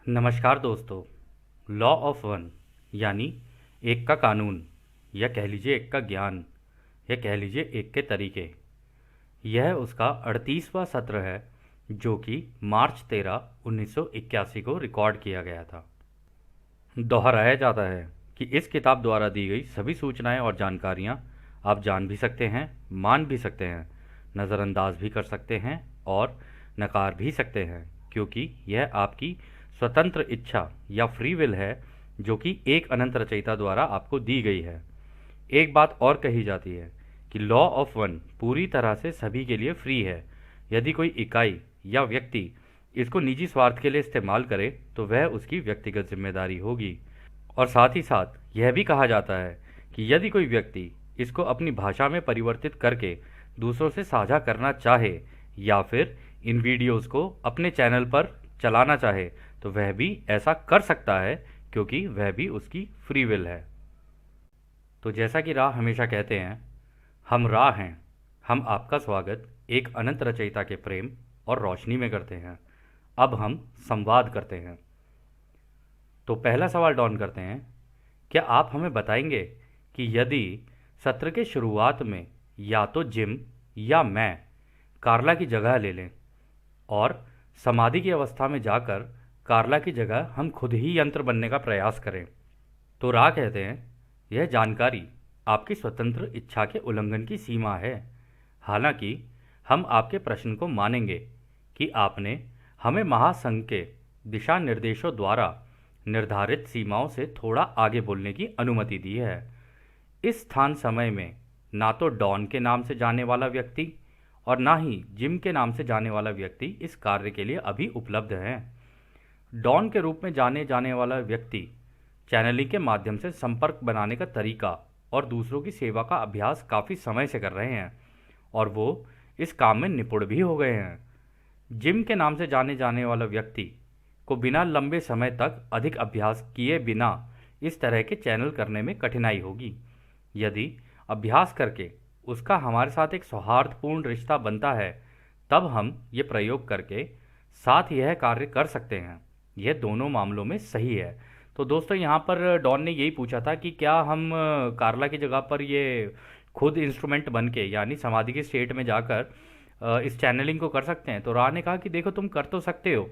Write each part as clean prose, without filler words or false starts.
नमस्कार दोस्तों। Law of one यानी एक का कानून, या कह लीजिए एक का ज्ञान, या कह लीजिए एक के तरीके। यह उसका 38वां सत्र है जो कि मार्च 13, 1981 को रिकॉर्ड किया गया था। दोहराया जाता है कि इस किताब द्वारा दी गई सभी सूचनाएं और जानकारियां आप जान भी सकते हैं, मान भी सकते हैं, नज़रअंदाज भी कर सकते हैं और नकार भी सकते हैं, क्योंकि यह आपकी स्वतंत्र इच्छा या फ्री विल है जो कि एक अनंत रचयिता द्वारा आपको दी गई है। एक बात और कही जाती है कि लॉ ऑफ वन पूरी तरह से सभी के लिए फ्री है। यदि कोई इकाई या व्यक्ति इसको निजी स्वार्थ के लिए इस्तेमाल करे तो वह उसकी व्यक्तिगत जिम्मेदारी होगी। और साथ ही साथ यह भी कहा जाता है कि यदि कोई व्यक्ति इसको अपनी भाषा में परिवर्तित करके दूसरों से साझा करना चाहे या फिर इन वीडियोस को अपने चैनल पर चलाना चाहे तो वह भी ऐसा कर सकता है, क्योंकि वह भी उसकी फ्री विल है। तो जैसा कि राह हमेशा कहते हैं, हम राह हैं, हम आपका स्वागत एक अनंत रचयिता के प्रेम और रोशनी में करते हैं। अब हम संवाद करते हैं। तो पहला सवाल डॉन करते हैं, क्या आप हमें बताएंगे कि यदि सत्र के शुरुआत में या तो जिम या मैं कार्ला की जगह ले लें और समाधि की अवस्था में जाकर कार्ला की जगह हम खुद ही यंत्र बनने का प्रयास करें, तो रा कहते हैं यह जानकारी आपकी स्वतंत्र इच्छा के उल्लंघन की सीमा है। हालांकि हम आपके प्रश्न को मानेंगे कि आपने हमें महासंघ के दिशा निर्देशों द्वारा निर्धारित सीमाओं से थोड़ा आगे बोलने की अनुमति दी है। इस स्थान समय में ना तो डॉन के नाम से जाने वाला व्यक्ति और ना ही जिम के नाम से जाने वाला व्यक्ति इस कार्य के लिए अभी उपलब्ध है। डॉन के रूप में जाने जाने वाला व्यक्ति चैनलिंग के माध्यम से संपर्क बनाने का तरीका और दूसरों की सेवा का अभ्यास काफ़ी समय से कर रहे हैं और वो इस काम में निपुण भी हो गए हैं। जिम के नाम से जाने जाने वाला व्यक्ति को बिना लंबे समय तक अधिक अभ्यास किए बिना इस तरह के चैनल करने में कठिनाई होगी। यदि अभ्यास करके उसका हमारे साथ एक सौहार्दपूर्ण रिश्ता बनता है तब हम ये प्रयोग करके साथ यह कार्य कर सकते हैं। यह दोनों मामलों में सही है। तो दोस्तों, यहाँ पर डॉन ने यही पूछा था कि क्या हम कार्ला की जगह पर ये खुद इंस्ट्रूमेंट बन के यानी समाधि के स्टेट में जाकर इस चैनलिंग को कर सकते हैं। तो रा ने कहा कि देखो, तुम कर तो सकते हो।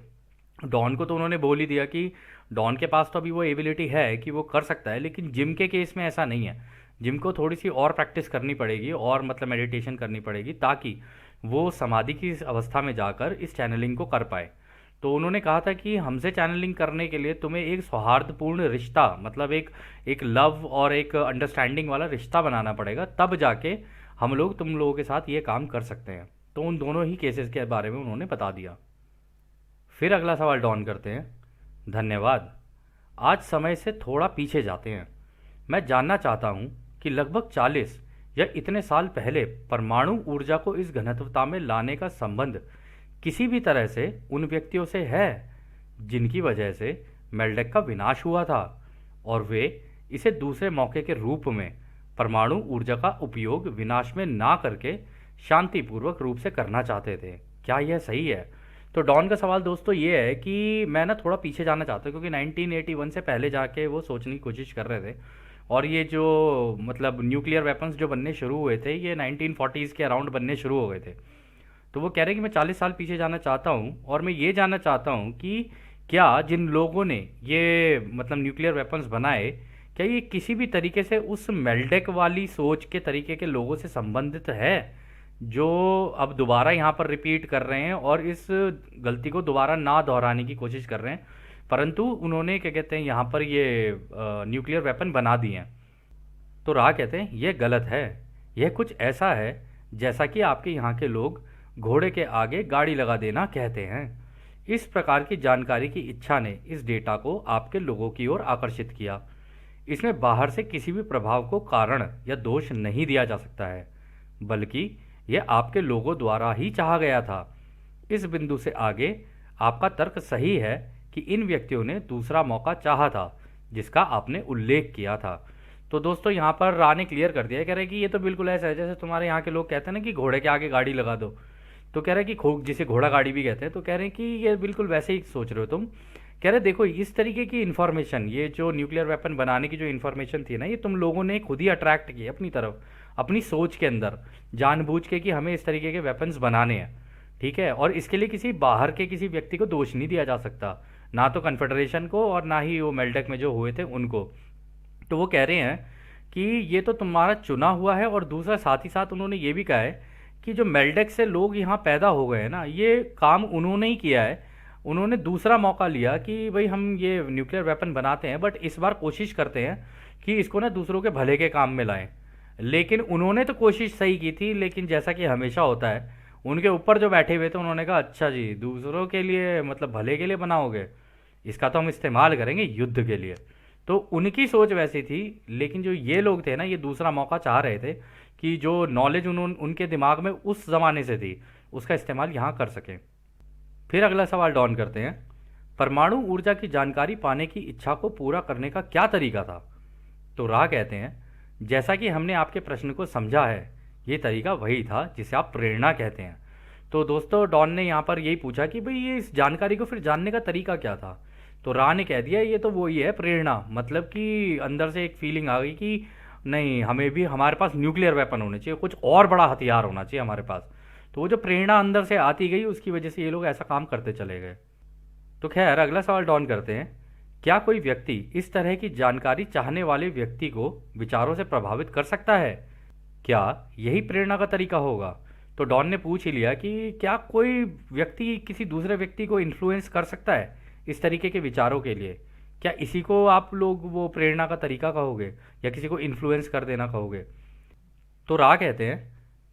डॉन को तो उन्होंने बोल ही दिया कि डॉन के पास तो अभी वो एबिलिटी है कि वो कर सकता है, लेकिन जिम के केस में ऐसा नहीं है। जिम को थोड़ी सी और प्रैक्टिस करनी पड़ेगी और मतलब मेडिटेशन करनी पड़ेगी ताकि वो समाधि की इस अवस्था में जाकर इस चैनलिंग को कर पाए। तो उन्होंने कहा था कि हमसे चैनलिंग करने के लिए तुम्हें एक सौहार्दपूर्ण रिश्ता, मतलब एक एक लव और एक अंडरस्टैंडिंग वाला रिश्ता बनाना पड़ेगा, तब जाके हम लोग तुम लोगों के साथ ये काम कर सकते हैं। तो उन दोनों ही केसेस के बारे में उन्होंने बता दिया। फिर अगला सवाल डॉन करते हैं, धन्यवाद। आज समय से थोड़ा पीछे जाते हैं। मैं जानना चाहता हूँ कि लगभग 40 या इतने साल पहले परमाणु ऊर्जा को इस घनत्वता में लाने का संबंध किसी भी तरह से उन व्यक्तियों से है जिनकी वजह से मेल्डेक का विनाश हुआ था और वे इसे दूसरे मौके के रूप में परमाणु ऊर्जा का उपयोग विनाश में ना करके शांतिपूर्वक रूप से करना चाहते थे। क्या यह सही है? तो डॉन का सवाल दोस्तों ये है कि मैं ना थोड़ा पीछे जाना चाहता हूँ, क्योंकि 1981 से पहले जाके वो सोचने की कोशिश कर रहे थे और ये जो मतलब न्यूक्लियर वेपन्स जो बनने शुरू हुए थे ये 1940s के अराउंड बनने शुरू हो गए थे। तो वो कह रहे हैं कि मैं 40 साल पीछे जाना चाहता हूँ और मैं ये जानना चाहता हूँ कि क्या जिन लोगों ने ये मतलब न्यूक्लियर वेपन्स बनाए, क्या ये किसी भी तरीके से उस मेल्डेक वाली सोच के तरीके के लोगों से संबंधित है जो अब दोबारा यहाँ पर रिपीट कर रहे हैं और इस गलती को दोबारा ना दोहराने की कोशिश कर रहे हैं, परंतु उन्होंने क्या कहते हैं यहाँ पर ये न्यूक्लियर वेपन बना दिए हैं। तो राह कहते हैं यह गलत है। यह कुछ ऐसा है जैसा कि आपके यहाँ के लोग घोड़े के आगे गाड़ी लगा देना कहते हैं। इस प्रकार की जानकारी की इच्छा ने इस डेटा को आपके लोगों की ओर आकर्षित किया। इसमें बाहर से किसी भी प्रभाव को कारण या दोष नहीं दिया जा सकता है, बल्कि यह आपके लोगों द्वारा ही चाहा गया था। इस बिंदु से आगे आपका तर्क सही है कि इन व्यक्तियों ने दूसरा मौका चाहा था जिसका आपने उल्लेख किया था। तो दोस्तों, यहाँ पर रा ने क्लियर कर दिया, कह रहे हैं कि ये तो बिल्कुल ऐसा है जैसे तुम्हारे यहाँ के लोग कहते हैं ना कि घोड़े के आगे गाड़ी लगा दो। तो कह रहे हैं कि जिसे घोड़ा गाड़ी भी कहते हैं, तो कह रहे हैं कि ये बिल्कुल वैसे ही सोच रहे हो तुम कह रहे देखो इस तरीके की इन्फॉर्मेशन, ये जो न्यूक्लियर वेपन बनाने की जो इन्फॉर्मेशन थी ना, ये तुम लोगों ने खुद ही अट्रैक्ट की अपनी तरफ, अपनी सोच के अंदर, जानबूझ के कि हमें इस तरीके के वेपन्स बनाने हैं, ठीक है। और इसके लिए किसी बाहर के किसी व्यक्ति को दोष नहीं दिया जा सकता, ना तो कन्फेडरेशन को और ना ही वो मेल्टेक में जो हुए थे उनको। तो वो कह रहे हैं कि ये तो तुम्हारा चुना हुआ है, और दूसरा साथ ही साथ उन्होंने ये भी कहा है कि जो मेल्टेक से लोग यहाँ पैदा हो गए हैं ना, ये काम उन्होंने ही किया है। उन्होंने दूसरा मौका लिया कि भाई हम ये न्यूक्लियर वेपन बनाते हैं, बट इस बार कोशिश करते हैं कि इसको ना दूसरों के भले के काम में लाएं। लेकिन उन्होंने तो कोशिश सही की थी, लेकिन जैसा कि हमेशा होता है, उनके ऊपर जो बैठे हुए थे उन्होंने कहा अच्छा जी दूसरों के लिए मतलब भले के लिए बनाओगे, इसका तो हम इस्तेमाल करेंगे युद्ध के लिए। तो उनकी सोच वैसी थी, लेकिन जो ये लोग थे ना, ये दूसरा मौका चाह रहे थे कि जो नॉलेज उन्होंने उनके दिमाग में उस ज़माने से थी उसका इस्तेमाल यहाँ कर सकें। फिर अगला सवाल डॉन करते हैं, परमाणु ऊर्जा की जानकारी पाने की इच्छा को पूरा करने का क्या तरीका था? तो राह कहते हैं, जैसा कि हमने आपके प्रश्न को समझा है, ये तरीका वही था जिसे आप प्रेरणा कहते हैं। तो दोस्तों डॉन ने यहाँ पर यही पूछा कि भाई ये इस जानकारी को फिर जानने का तरीका क्या था? तो राह ने कह दिया ये तो वही है प्रेरणा, मतलब कि अंदर से एक फीलिंग आ गई कि नहीं, हमें भी हमारे पास न्यूक्लियर वेपन होने चाहिए, कुछ और बड़ा हथियार होना चाहिए हमारे पास। तो वो जो प्रेरणा अंदर से आती गई, उसकी वजह से ये लोग ऐसा काम करते चले गए। तो खैर अगला सवाल डॉन करते हैं, क्या कोई व्यक्ति इस तरह की जानकारी चाहने वाले व्यक्ति को विचारों से प्रभावित कर सकता है? क्या यही प्रेरणा का तरीका होगा? तो डॉन ने पूछ ही लिया कि क्या कोई व्यक्ति किसी दूसरे व्यक्ति को इन्फ्लुएंस कर सकता है इस तरीके के विचारों के लिए? क्या इसी को आप लोग वो प्रेरणा का तरीका कहोगे, या किसी को इन्फ्लुएंस कर देना कहोगे? तो राह कहते हैं,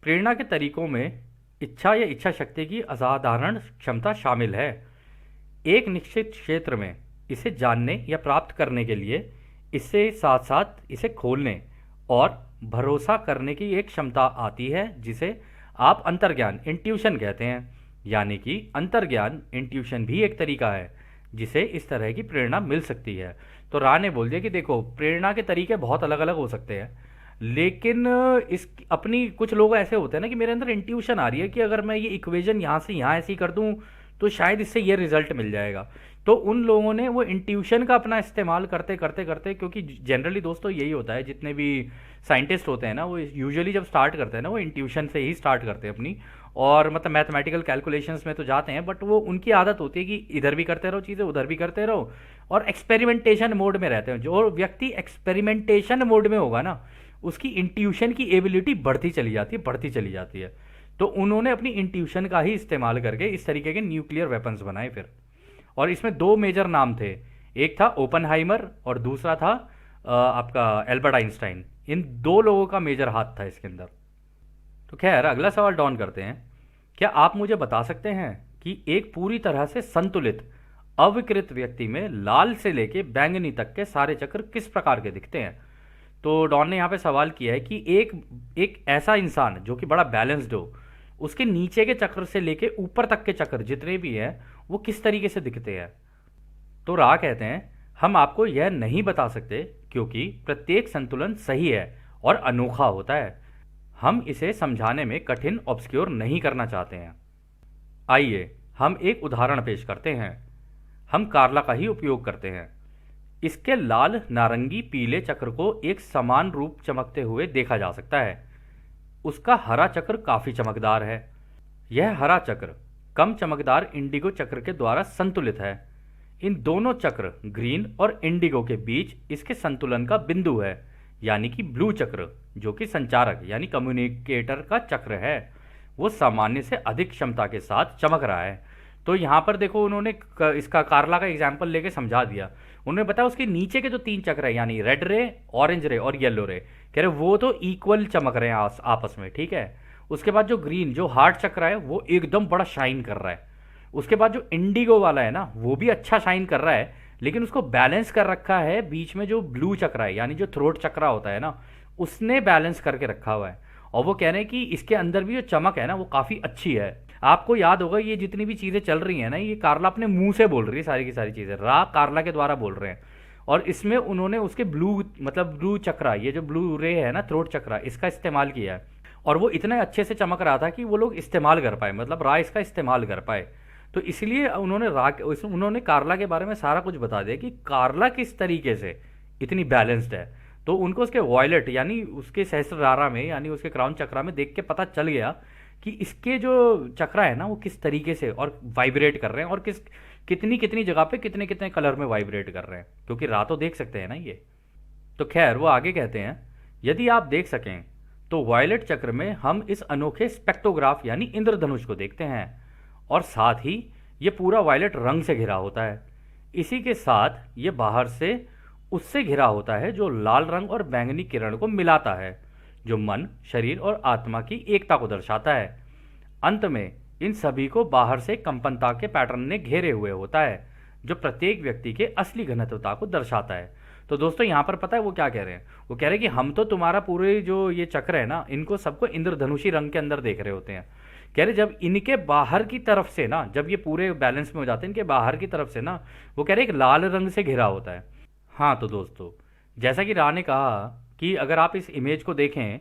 प्रेरणा के तरीकों में इच्छा या इच्छा शक्ति की असाधारण क्षमता शामिल है। एक निश्चित क्षेत्र में इसे जानने या प्राप्त करने के लिए इससे साथ साथ इसे खोलने और भरोसा करने की एक क्षमता आती है, जिसे आप अंतर्ज्ञान इंट्यूशन कहते हैं। यानी कि अंतर्ज्ञान इंट्यूशन भी एक तरीका है जिसे इस तरह की प्रेरणा मिल सकती है। तो राह ने बोल दिया कि देखो प्रेरणा के तरीके बहुत अलग अलग हो सकते हैं, लेकिन इस अपनी कुछ लोग ऐसे होते हैं ना कि मेरे अंदर इंट्यूशन आ रही है कि अगर मैं ये इक्वेशन यहाँ से यहाँ ऐसी कर दूँ तो शायद इससे ये रिजल्ट मिल जाएगा। तो उन लोगों ने वो इंट्यूशन का अपना इस्तेमाल करते करते करते, क्योंकि जनरली दोस्तों यही होता है, जितने भी साइंटिस्ट होते हैं ना, वो यूजुअली जब स्टार्ट करते हैं ना, वो इंट्यूशन से ही स्टार्ट करते हैं अपनी। और मतलब मैथमेटिकल कैलकुलेशंस में तो जाते हैं, बट वो उनकी आदत होती है कि इधर भी करते रहो चीज़ें, उधर भी करते रहो, और एक्सपेरिमेंटेशन मोड में रहते हैं। जो व्यक्ति एक्सपेरिमेंटेशन मोड में होगा ना, उसकी इंट्यूशन की एबिलिटी बढ़ती चली जाती है, बढ़ती चली जाती है। तो उन्होंने अपनी इंट्यूशन का ही इस्तेमाल करके इस तरीके के न्यूक्लियर वेपन्स बनाए फिर। और इसमें दो मेजर नाम थे, एक था ओपनहाइमर और दूसरा था आपका एल्बर्ट आइंस्टाइन। इन दो लोगों का मेजर हाथ था इसके अंदर। तो खैर अगला सवाल डॉन करते हैं, क्या आप मुझे बता सकते हैं कि एक पूरी तरह से संतुलित अविकृत व्यक्ति में लाल से लेके बैंगनी तक के सारे चक्र किस प्रकार के दिखते हैं? तो डॉन ने यहाँ पे सवाल किया है कि एक एक ऐसा इंसान जो कि बड़ा बैलेंस्ड हो, उसके नीचे के चक्र से लेके ऊपर तक के चक्र जितने भी हैं वो किस तरीके से दिखते हैं? तो राह कहते हैं, हम आपको यह नहीं बता सकते क्योंकि प्रत्येक संतुलन सही है और अनोखा होता है। हम इसे समझाने में कठिन ऑब्सक्योर नहीं करना चाहते हैं। आइए हम एक उदाहरण पेश करते हैं। हम कार्ला का ही उपयोग करते हैं। इसके लाल नारंगी पीले चक्र को एक समान रूप चमकते हुए देखा जा सकता है। उसका हरा चक्र काफी चमकदार है। यह हरा चक्र कम चमकदार इंडिगो चक्र के द्वारा संतुलित है। इन दोनों चक्र ग्रीन और इंडिगो के बीच इसके संतुलन का बिंदु है, यानी कि ब्लू चक्र जो कि संचारक यानी कम्युनिकेटर का चक्र है, वो सामान्य से अधिक क्षमता के साथ चमक रहा है। तो यहाँ पर देखो उन्होंने इसका कार्ला का एग्जाम्पल लेके समझा दिया। उन्होंने बताया उसके नीचे के जो तीन चक्र है यानी रेड रे, ऑरेंज रे और येलो रे, कह रहे वो तो इक्वल चमक रहे हैं आपस में, ठीक है। उसके बाद जो ग्रीन जो हार्ट चक्र है वो एकदम बड़ा शाइन कर रहा है। उसके बाद जो इंडिगो वाला है ना वो भी अच्छा शाइन कर रहा है, लेकिन उसको बैलेंस कर रखा है बीच में जो ब्लू चक्र है यानी जो थ्रोट चक्र होता है ना, उसने बैलेंस करके रखा हुआ है। और वो कह रहे हैं कि इसके अंदर भी जो चमक है ना वो काफ़ी अच्छी है। आपको याद होगा ये जितनी भी चीज़ें चल रही हैं ना, ये कार्ला अपने मुंह से बोल रही है सारी की सारी चीज़ें, रा कार्ला के द्वारा बोल रहे हैं। और इसमें उन्होंने उसके ब्लू चक्रा, ये जो ब्लू रे है ना थ्रोट चक्रा, इसका इस्तेमाल किया है। और वो इतने अच्छे से चमक रहा था कि वो लोग इस्तेमाल कर पाए, मतलब रा इसका इस्तेमाल कर पाए। तो इसलिए उन्होंने कार्ला के बारे में सारा कुछ बता दिया कि कार्ला किस तरीके से इतनी बैलेंस्ड है। तो उनको उसके वॉयलेट यानी उसके सहस्त्रधारा में यानी उसके क्राउन चक्रा में देख के पता चल गया कि इसके जो चक्रा है ना वो किस तरीके से और वाइब्रेट कर रहे हैं और कितनी कितनी जगह पे कितने कितने कलर में वाइब्रेट कर रहे हैं, क्योंकि रातों देख सकते हैं ना ये। तो खैर वो आगे कहते हैं, यदि आप देख सकें तो वायलेट चक्र में हम इस अनोखे स्पेक्ट्रोग्राफ यानी इंद्रधनुष को देखते हैं और साथ ही ये पूरा वायलेट रंग से घिरा होता है। इसी के साथ ये बाहर से उससे घिरा होता है जो लाल रंग और बैंगनी किरण को मिलाता है, जो मन, शरीर और आत्मा की एकता को दर्शाता है। अंत में इन सभी को बाहर से कंपनता के पैटर्न ने घेरे हुए होता है, जो प्रत्येक व्यक्ति के असली घनत्वता को दर्शाता है। तो दोस्तों यहाँ पर पता है वो क्या कह रहे हैं? वो कह रहे हैं कि हम तो तुम्हारा पूरे जो ये चक्र है ना, इनको सबको इंद्रधनुषी रंग के अंदर देख रहे होते हैं। कह रहे जब इनके बाहर की तरफ से ना, जब ये पूरे बैलेंस में हो जाते हैं, इनके बाहर की तरफ से ना, वो कह रहे एक लाल रंग से घिरा होता है। हाँ तो दोस्तों, जैसा कि राह ने कहा कि अगर आप इस इमेज को देखें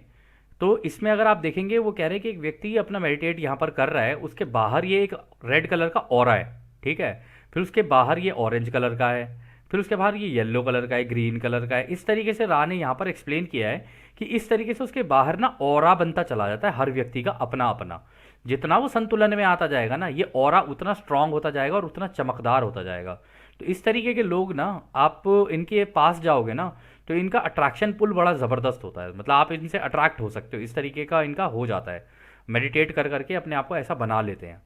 तो इसमें अगर आप देखेंगे वो कह रहे हैं कि एक व्यक्ति अपना मेडिटेट यहाँ पर कर रहा है, उसके बाहर ये एक रेड कलर का ऑरा है, ठीक है। फिर उसके बाहर ये ऑरेंज कलर का है, फिर उसके बाहर ये येलो कलर का है, ग्रीन कलर का है। इस तरीके से राह ने यहाँ पर एक्सप्लेन किया है कि इस तरीके से उसके बाहर ना ऑरा बनता चला जाता है, हर व्यक्ति का अपना अपना। जितना वो संतुलन में आता जाएगा ना, ये ऑरा उतना स्ट्रांग होता जाएगा और उतना चमकदार होता जाएगा। तो इस तरीके के लोग ना, आप इनके पास जाओगे ना तो इनका अट्रैक्शन पुल बड़ा ज़बरदस्त होता है, मतलब आप इनसे अट्रैक्ट हो सकते हो, इस तरीके का इनका हो जाता है। मेडिटेट कर करके अपने आप को ऐसा बना लेते हैं।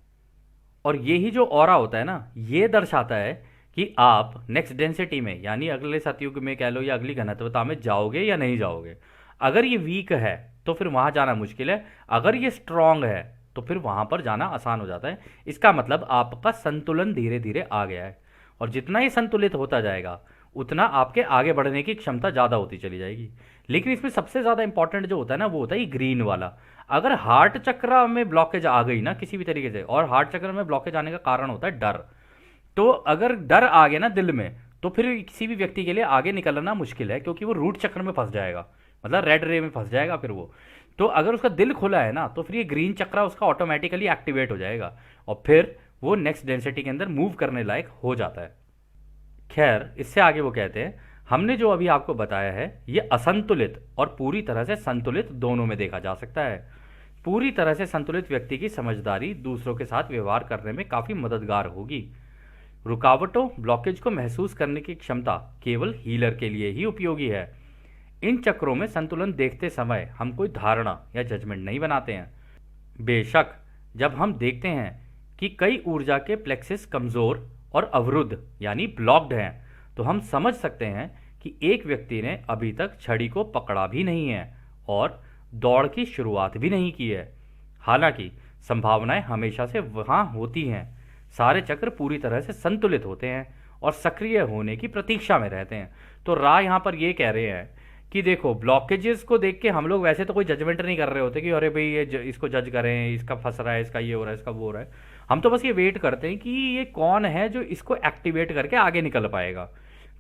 और ये ही जो ऑरा होता है ना, ये दर्शाता है कि आप नेक्स्ट डेंसिटी में यानी अगले सतयुग में कह लो या अगली घनत्वता में जाओगे या नहीं जाओगे। अगर ये वीक है तो फिर वहाँ जाना मुश्किल है, अगर ये स्ट्रांग है तो फिर वहाँ पर जाना आसान हो जाता है। इसका मतलब आपका संतुलन धीरे धीरे आ गया है, और जितना ये संतुलित होता जाएगा उतना आपके आगे बढ़ने की क्षमता ज़्यादा होती चली जाएगी। लेकिन इसमें सबसे ज़्यादा इंपॉर्टेंट जो होता है ना, वो होता है ये ग्रीन वाला। अगर हार्ट चक्र में ब्लॉकेज आ गई ना किसी भी तरीके से, और हार्ट चक्र में ब्लॉकेज आने का कारण होता है डर, तो अगर डर आ गया ना दिल में, तो फिर किसी भी व्यक्ति के लिए आगे निकलना मुश्किल है, क्योंकि वो रूट चक्र में फंस जाएगा, मतलब रेड रे में फंस जाएगा फिर वो। तो अगर उसका दिल खुला है ना, तो फिर ये ग्रीन चक्र उसका ऑटोमेटिकली एक्टिवेट हो जाएगा और फिर वो नेक्स्ट डेंसिटी के अंदर मूव करने लायक हो जाता है। खैर इससे आगे वो कहते हैं, हमने जो अभी आपको बताया है ये असंतुलित और पूरी तरह से संतुलित दोनों में देखा जा सकता है। पूरी तरह से संतुलित व्यक्ति की समझदारी दूसरों के साथ व्यवहार करने में काफ़ी मददगार होगी। रुकावटों, ब्लॉकेज को महसूस करने की क्षमता केवल हीलर के लिए ही उपयोगी है। इन चक्रों में संतुलन देखते समय हम कोई धारणा या जजमेंट नहीं बनाते हैं। बेशक जब हम देखते हैं कि कई ऊर्जा के प्लेक्सिस कमज़ोर और अवरुद्ध यानी ब्लॉक्ड हैं, तो हम समझ सकते हैं कि एक व्यक्ति ने अभी तक छड़ी को पकड़ा भी नहीं है और दौड़ की शुरुआत भी नहीं की है। हालांकि संभावनाएं हमेशा से वहाँ होती हैं। सारे चक्र पूरी तरह से संतुलित होते हैं और सक्रिय होने की प्रतीक्षा में रहते हैं। तो राह यहाँ पर ये कह रहे हैं कि देखो, ब्लॉकेजेस को देख के हम लोग वैसे तो कोई जजमेंट नहीं कर रहे होते कि अरे भाई ये इसको जज करें, इसका फंस रहा है, इसका ये हो रहा है, इसका वो हो रहा है। हम तो बस ये वेट करते हैं कि ये कौन है जो इसको एक्टिवेट करके आगे निकल पाएगा,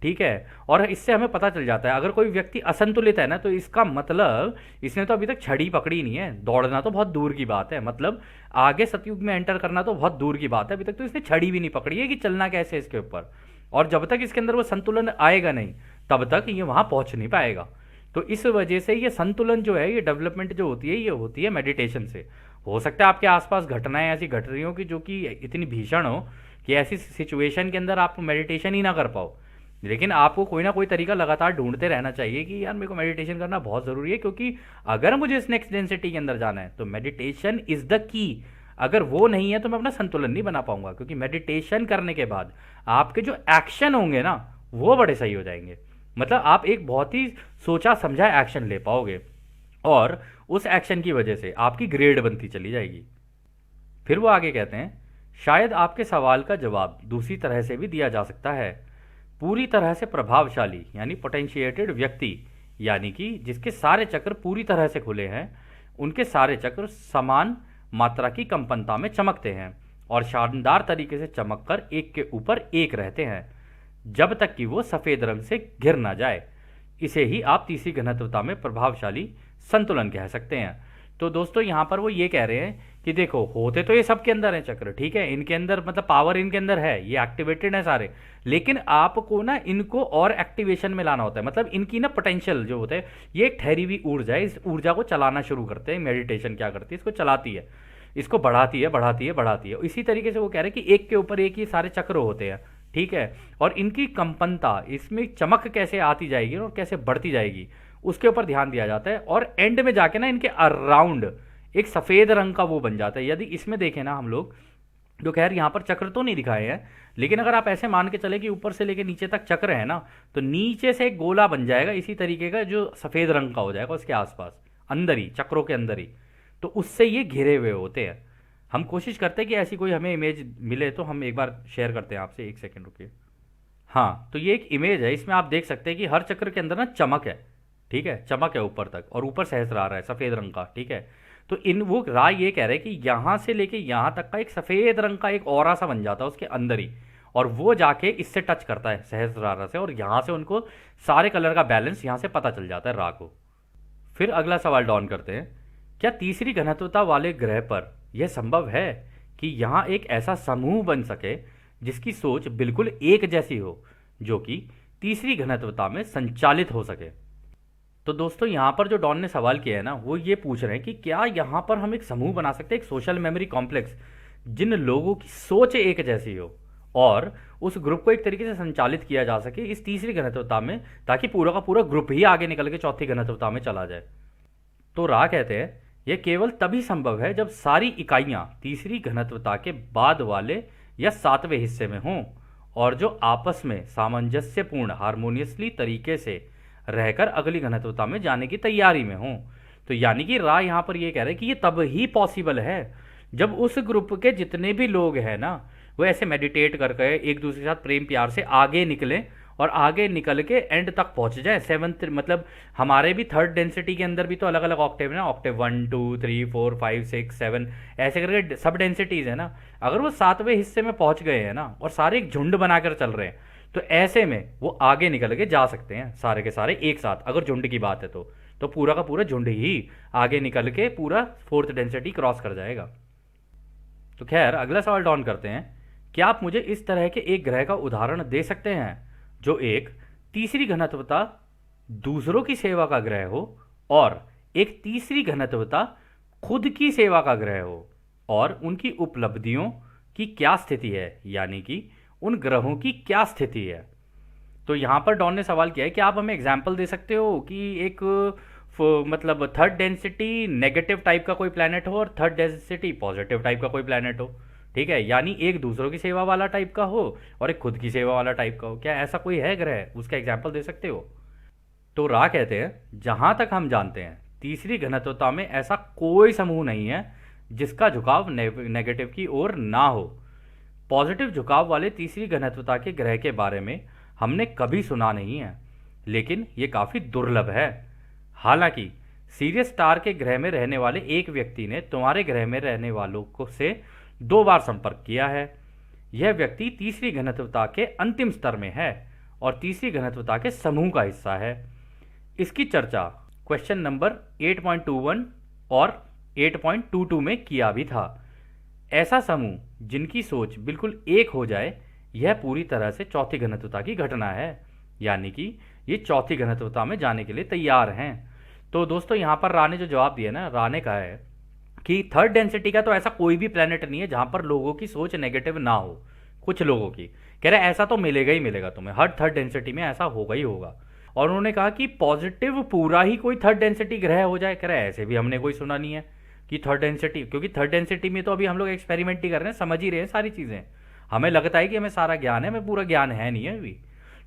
ठीक है। और इससे हमें पता चल जाता है अगर कोई व्यक्ति असंतुलित है ना, तो इसका मतलब इसने तो अभी तक छड़ी पकड़ी नहीं है। दौड़ना तो बहुत दूर की बात है, मतलब आगे सतयुग में एंटर करना तो बहुत दूर की बात है। अभी तक तो इसने छड़ी भी नहीं पकड़ी है कि चलना कैसे इसके ऊपर। और जब तक इसके अंदर वो संतुलन आएगा नहीं, तब तक ये वहाँ पहुँच नहीं पाएगा। तो इस वजह से ये संतुलन जो है, ये डेवलपमेंट जो होती है, ये होती है मेडिटेशन से। हो सकता है आपके आसपास घटनाएं ऐसी घट रही हो कि जो कि इतनी भीषण हो कि ऐसी सिचुएशन के अंदर आप मेडिटेशन ही ना कर पाओ, लेकिन आपको कोई ना कोई तरीका लगातार ढूंढते रहना चाहिए कि यार मेरे को मेडिटेशन करना बहुत ज़रूरी है, क्योंकि अगर मुझे इस नेक्स्ट डेंसिटी के अंदर जाना है तो मेडिटेशन इज़ द की। अगर वो नहीं है तो मैं अपना संतुलन नहीं बना पाऊंगा, क्योंकि मेडिटेशन करने के बाद आपके जो एक्शन होंगे ना, वो बड़े सही हो जाएंगे। मतलब आप एक बहुत ही सोचा समझा एक्शन ले पाओगे और उस एक्शन की वजह से आपकी ग्रेड बनती चली जाएगी। फिर वो आगे कहते हैं, शायद आपके सवाल का जवाब दूसरी तरह से भी दिया जा सकता है। पूरी तरह से प्रभावशाली यानी पोटेंशिएटेड व्यक्ति, यानी कि जिसके सारे चक्र पूरी तरह से खुले हैं, उनके सारे चक्र समान मात्रा की कंपनता में चमकते हैं और शानदार तरीके से चमककर एक के ऊपर एक रहते हैं, जब तक कि वो सफ़ेद रंग से घिर ना जाए। इसे ही आप तीसरी घनत्वता में प्रभावशाली संतुलन कह सकते हैं। तो दोस्तों यहाँ पर वो ये कह रहे हैं कि देखो होते तो ये सबके अंदर है चक्र, ठीक है, इनके अंदर मतलब पावर इनके अंदर है, ये एक्टिवेटेड है सारे, लेकिन आपको ना इनको और एक्टिवेशन में लाना होता है। मतलब इनकी ना पोटेंशियल जो होता है, ये एक ठहरी हुई ऊर्जा है, इस ऊर्जा को चलाना शुरू करते हैं। मेडिटेशन क्या करती है, इसको चलाती है, इसको बढ़ाती है बढ़ाती है बढ़ाती है। इसी तरीके से वो कह रहे हैं कि एक के ऊपर एक ही सारे चक्र होते हैं, ठीक है, और इनकी कंपनता, इसमें चमक कैसे आती जाएगी और कैसे बढ़ती जाएगी उसके ऊपर ध्यान दिया जाता है। और एंड में जाके ना इनके अराउंड एक सफेद रंग का वो बन जाता है। यदि इसमें देखें ना हम लोग, जो खैर यहाँ पर चक्र तो नहीं दिखाए हैं, लेकिन अगर आप ऐसे मान के चले कि ऊपर से लेके नीचे तक चक्र है ना, तो नीचे से एक गोला बन जाएगा इसी तरीके का जो सफेद रंग का हो जाएगा उसके आसपास, अंदर ही, चक्रों के अंदर ही। तो उससे ये घिरे हुए होते हैं। हम कोशिश करते हैं कि ऐसी कोई हमें इमेज मिले तो हम एक बार शेयर करते हैं आपसे, एक सेकंड रुकिए। हाँ, तो ये एक इमेज है, इसमें आप देख सकते हैं कि हर चक्र के अंदर ना चमक है, ठीक है, चमक है ऊपर तक, और ऊपर सहस्रार है सफेद रंग का, ठीक है। तो इन वो राय ये कह रहे हैं कि यहां से लेके यहां तक का एक सफेद रंग का एक ऑरा सा बन जाता है उसके अंदर ही, और वो जाके इससे टच करता है सहस्रार से, और यहां से उनको सारे कलर का बैलेंस यहां से पता चल जाता है रा को। फिर अगला सवाल डॉन करते हैं, क्या तीसरी घनत्वता वाले ग्रह पर यह संभव है कि यहाँ एक ऐसा समूह बन सके जिसकी सोच बिल्कुल एक जैसी हो, जो कि तीसरी घनत्वता में संचालित हो सके? तो दोस्तों यहाँ पर जो डॉन ने सवाल किया है ना, वो ये पूछ रहे हैं कि क्या यहाँ पर हम एक समूह बना सकते हैं, एक सोशल मेमोरी कॉम्प्लेक्स, जिन लोगों की सोच एक जैसी हो और उस ग्रुप को एक तरीके से संचालित किया जा सके इस तीसरी घनत्वता में, ताकि पूरा का पूरा ग्रुप ही आगे निकल के चौथी घनत्वता में चला जाए। तो रा कहते हैं यह केवल तभी संभव है जब सारी इकाइयां तीसरी घनत्वता के बाद वाले या सातवें हिस्से में हों और जो आपस में सामंजस्यपूर्ण हार्मोनियसली तरीके से रहकर अगली घनत्वता में जाने की तैयारी में हों। तो यानी कि रा यहाँ पर ये कह रहे हैं कि ये तब ही पॉसिबल है जब उस ग्रुप के जितने भी लोग हैं ना, वो ऐसे मेडिटेट करके एक दूसरे के साथ प्रेम प्यार से आगे निकलें और आगे निकल के एंड तक पहुंच जाए सेवंथ। मतलब हमारे भी थर्ड डेंसिटी के अंदर भी तो अलग अलग ऑक्टेव है ना, ऑक्टेव 1 2 3 4 5 6 7 ऐसे करके सब डेंसिटीज है ना। अगर वो सातवें हिस्से में पहुंच गए हैं ना और सारे एक झुंड बनाकर चल रहे हैं, तो ऐसे में वो आगे निकल के जा सकते हैं सारे के सारे एक साथ। अगर झुंड की बात है तो पूरा का पूरा झुंड ही आगे निकल के पूरा फोर्थ डेंसिटी क्रॉस कर जाएगा। तो खैर अगला सवाल डॉन करते हैं, क्या आप मुझे इस तरह के एक ग्रह का उदाहरण दे सकते हैं जो एक तीसरी घनत्वता दूसरों की सेवा का ग्रह हो और एक तीसरी घनत्वता खुद की सेवा का ग्रह हो, और उनकी उपलब्धियों की क्या स्थिति है, यानी कि उन ग्रहों की क्या स्थिति है? तो यहां पर डॉन ने सवाल किया है कि आप हमें एग्जाम्पल दे सकते हो कि एक मतलब थर्ड डेंसिटी नेगेटिव टाइप का कोई प्लैनेट हो और थर्ड डेंसिटी पॉजिटिव टाइप का कोई प्लैनेट हो, ठीक है, यानी एक दूसरों की सेवा वाला टाइप का हो और एक खुद की सेवा वाला टाइप का हो। क्या ऐसा कोई है ग्रह, उसका एग्जाम्पल दे सकते हो? तो रा कहते हैं जहां तक हम जानते हैं तीसरी घनत्वता में ऐसा कोई समूह नहीं है जिसका झुकाव नेगेटिव की ओर ना हो। पॉजिटिव झुकाव वाले तीसरी घनत्वता के ग्रह के बारे में हमने कभी सुना नहीं है, लेकिन यह काफी दुर्लभ है। हालांकि सीरियस स्टार के ग्रह में रहने वाले एक व्यक्ति ने तुम्हारे ग्रह में रहने वालों को से 2 बार संपर्क किया है। यह व्यक्ति तीसरी घनत्वता के अंतिम स्तर में है और तीसरी घनत्वता के समूह का हिस्सा है। इसकी चर्चा क्वेश्चन नंबर 8.21 और 8.22 में किया भी था। ऐसा समूह जिनकी सोच बिल्कुल एक हो जाए, यह पूरी तरह से चौथी घनत्वता की घटना है, यानी कि ये चौथी घनत्वता में जाने के लिए तैयार हैं। तो दोस्तों यहाँ पर रा ने जो जवाब दिया ना, रा ने कहा है कि थर्ड डेंसिटी का तो ऐसा कोई भी प्लेनेट नहीं है जहां पर लोगों की सोच नेगेटिव ना हो। कुछ लोगों की कह रहे ऐसा तो मिलेगा ही मिलेगा तुम्हें, हर थर्ड डेंसिटी में ऐसा होगा ही होगा। और उन्होंने कहा कि पॉजिटिव पूरा ही कोई थर्ड डेंसिटी ग्रह हो जाए, कह रहे ऐसे भी हमने कोई सुना नहीं है कि थर्ड डेंसिटी, क्योंकि थर्ड डेंसिटी में तो अभी हम लोग एक्सपेरिमेंट ही कर रहे हैं, समझ ही रहे हैं सारी चीजें। हमें लगता है कि हमें सारा ज्ञान है, हमें पूरा ज्ञान है नहीं है अभी।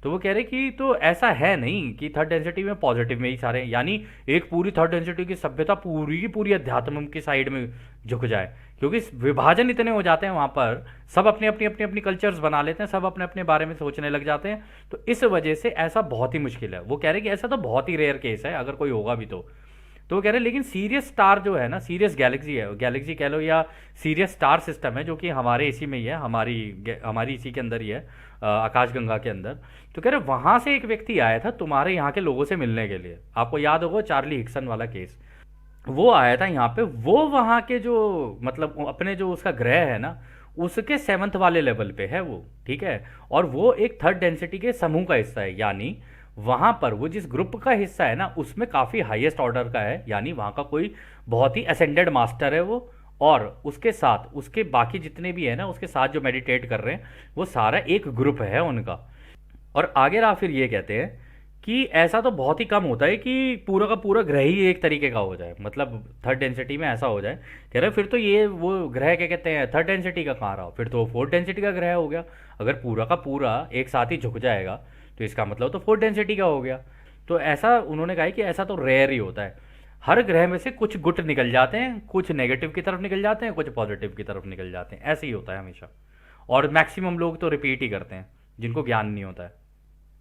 तो वो कह रहे कि तो ऐसा है नहीं कि थर्ड डेंसिटी में पॉजिटिव में ही सारे, यानी एक पूरी थर्ड डेंसिटी की सभ्यता पूरी की पूरी अध्यात्म की साइड में झुक जाए, क्योंकि विभाजन इतने हो जाते हैं वहां पर, सब अपने अपनी अपनी अपनी कल्चर्स बना लेते हैं, सब अपने अपने बारे में सोचने लग जाते हैं। तो इस वजह से ऐसा बहुत ही मुश्किल है। वो कह रहे कि ऐसा तो बहुत ही रेयर केस है, अगर कोई होगा भी तो वो कह रहे लेकिन सीरियस स्टार जो है ना, सीरियस गैलेक्सी है, गैलेक्सी कह लो या सीरियस स्टार सिस्टम है, जो कि हमारे इसी में ही है, हमारी इसी के अंदर ही है, आकाशगंगा के अंदर। तो कह रहे वहां से एक व्यक्ति आया था तुम्हारे यहाँ के लोगों से मिलने के लिए। आपको याद होगा चार्ली हिक्सन वाला केस। वो आया था यहाँ पे, वो वहाँ के जो मतलब अपने जो उसका ग्रह है ना, उसके सेवन्थ वाले लेवल पे है वो, ठीक है। और वो एक थर्ड डेंसिटी के समूह का हिस्सा है, यानी वहाँ पर वो जिस ग्रुप का हिस्सा है ना, उसमें काफ़ी हाईएस्ट ऑर्डर का है, यानी वहाँ का कोई बहुत ही असेंडेड मास्टर है वो। और उसके साथ उसके बाकी जितने भी है ना, उसके साथ जो मेडिटेट कर रहे हैं, वो सारा एक ग्रुप है उनका। और आगे रहा फिर ये कहते हैं कि ऐसा तो बहुत ही कम होता है कि पूरा का पूरा ग्रह ही एक तरीके का हो जाए, मतलब थर्ड डेंसिटी में ऐसा हो जाए। कह रहे फिर तो ये वो ग्रह क्या कहते हैं थर्ड डेंसिटी का कहाँ रहा, फिर तो फोर्थ डेंसिटी का ग्रह हो गया। अगर पूरा का पूरा एक साथ ही झुक जाएगा तो इसका मतलब तो फोर्थ डेंसिटी का हो गया। तो ऐसा उन्होंने कहा है कि ऐसा तो रेयर ही होता है। हर ग्रह में से कुछ गुट निकल जाते हैं, कुछ नेगेटिव की तरफ निकल जाते हैं, कुछ पॉजिटिव की तरफ निकल जाते हैं, ऐसे ही होता है हमेशा। और मैक्सिमम लोग तो रिपीट ही करते हैं, जिनको ज्ञान नहीं होता है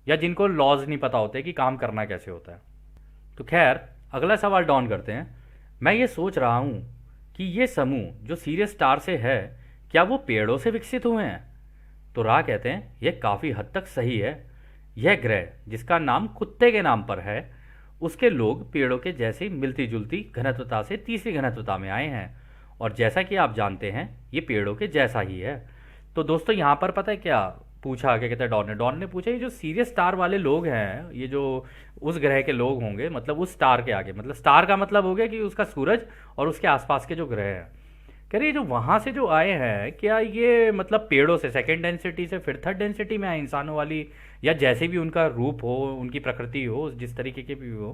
या जिनको लॉज नहीं पता होते कि काम करना कैसे होता है। तो खैर, अगला सवाल डॉन करते हैं। मैं ये सोच रहा हूँ कि ये समूह जो सीरियस स्टार से है, क्या वो पेड़ों से विकसित हुए हैं? तो रा कहते हैं यह काफ़ी हद तक सही है। यह ग्रह जिसका नाम कुत्ते के नाम पर है, उसके लोग पेड़ों के जैसी मिलती जुलती घनत्वता से तीसरी घनत्वता में आए हैं। और जैसा कि आप जानते हैं, ये पेड़ों के जैसा ही है। तो दोस्तों यहाँ पर पता है क्या पूछा, क्या कहते हैं डॉन ने पूछा ये जो सीरियस स्टार वाले लोग हैं, ये जो उस ग्रह के लोग होंगे, मतलब उस स्टार के आगे, मतलब स्टार का मतलब हो गया कि उसका सूरज और उसके आसपास के जो ग्रह हैं, कह रही जो वहां से जो आए हैं, क्या ये मतलब पेड़ों से सेकंड डेंसिटी से फिर थर्ड डेंसिटी में आए इंसानों वाली, या जैसे भी उनका रूप हो, उनकी प्रकृति हो, जिस तरीके के भी हो।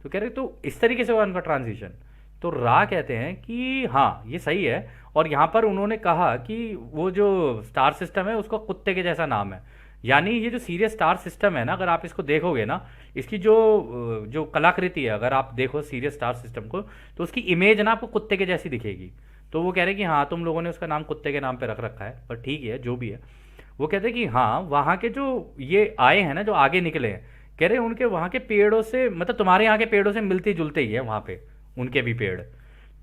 तो कह रहे तो इस तरीके से हुआ उनका ट्रांजिशन। तो रा कहते हैं कि हाँ ये सही है। और यहाँ पर उन्होंने कहा कि वो जो स्टार सिस्टम है उसका कुत्ते के जैसा नाम है। यानी ये जो सीरियस स्टार सिस्टम है ना, अगर आप इसको देखोगे ना, इसकी जो जो कलाकृति है, अगर आप देखो सीरियस स्टार सिस्टम को, तो उसकी इमेज ना आपको कुत्ते के जैसी दिखेगी। तो वो कह रहे हैं कि हाँ तुम लोगों ने उसका नाम कुत्ते के नाम पे रख रखा है, पर ठीक है जो भी है। वो कहते हैं कि हाँ वहाँ के जो ये आए हैं ना, जो आगे निकले हैं, कह रहे हैं उनके वहाँ के पेड़ों से, मतलब तुम्हारे यहाँ के पेड़ों से मिलते जुलते ही है वहाँ पे उनके भी पेड़।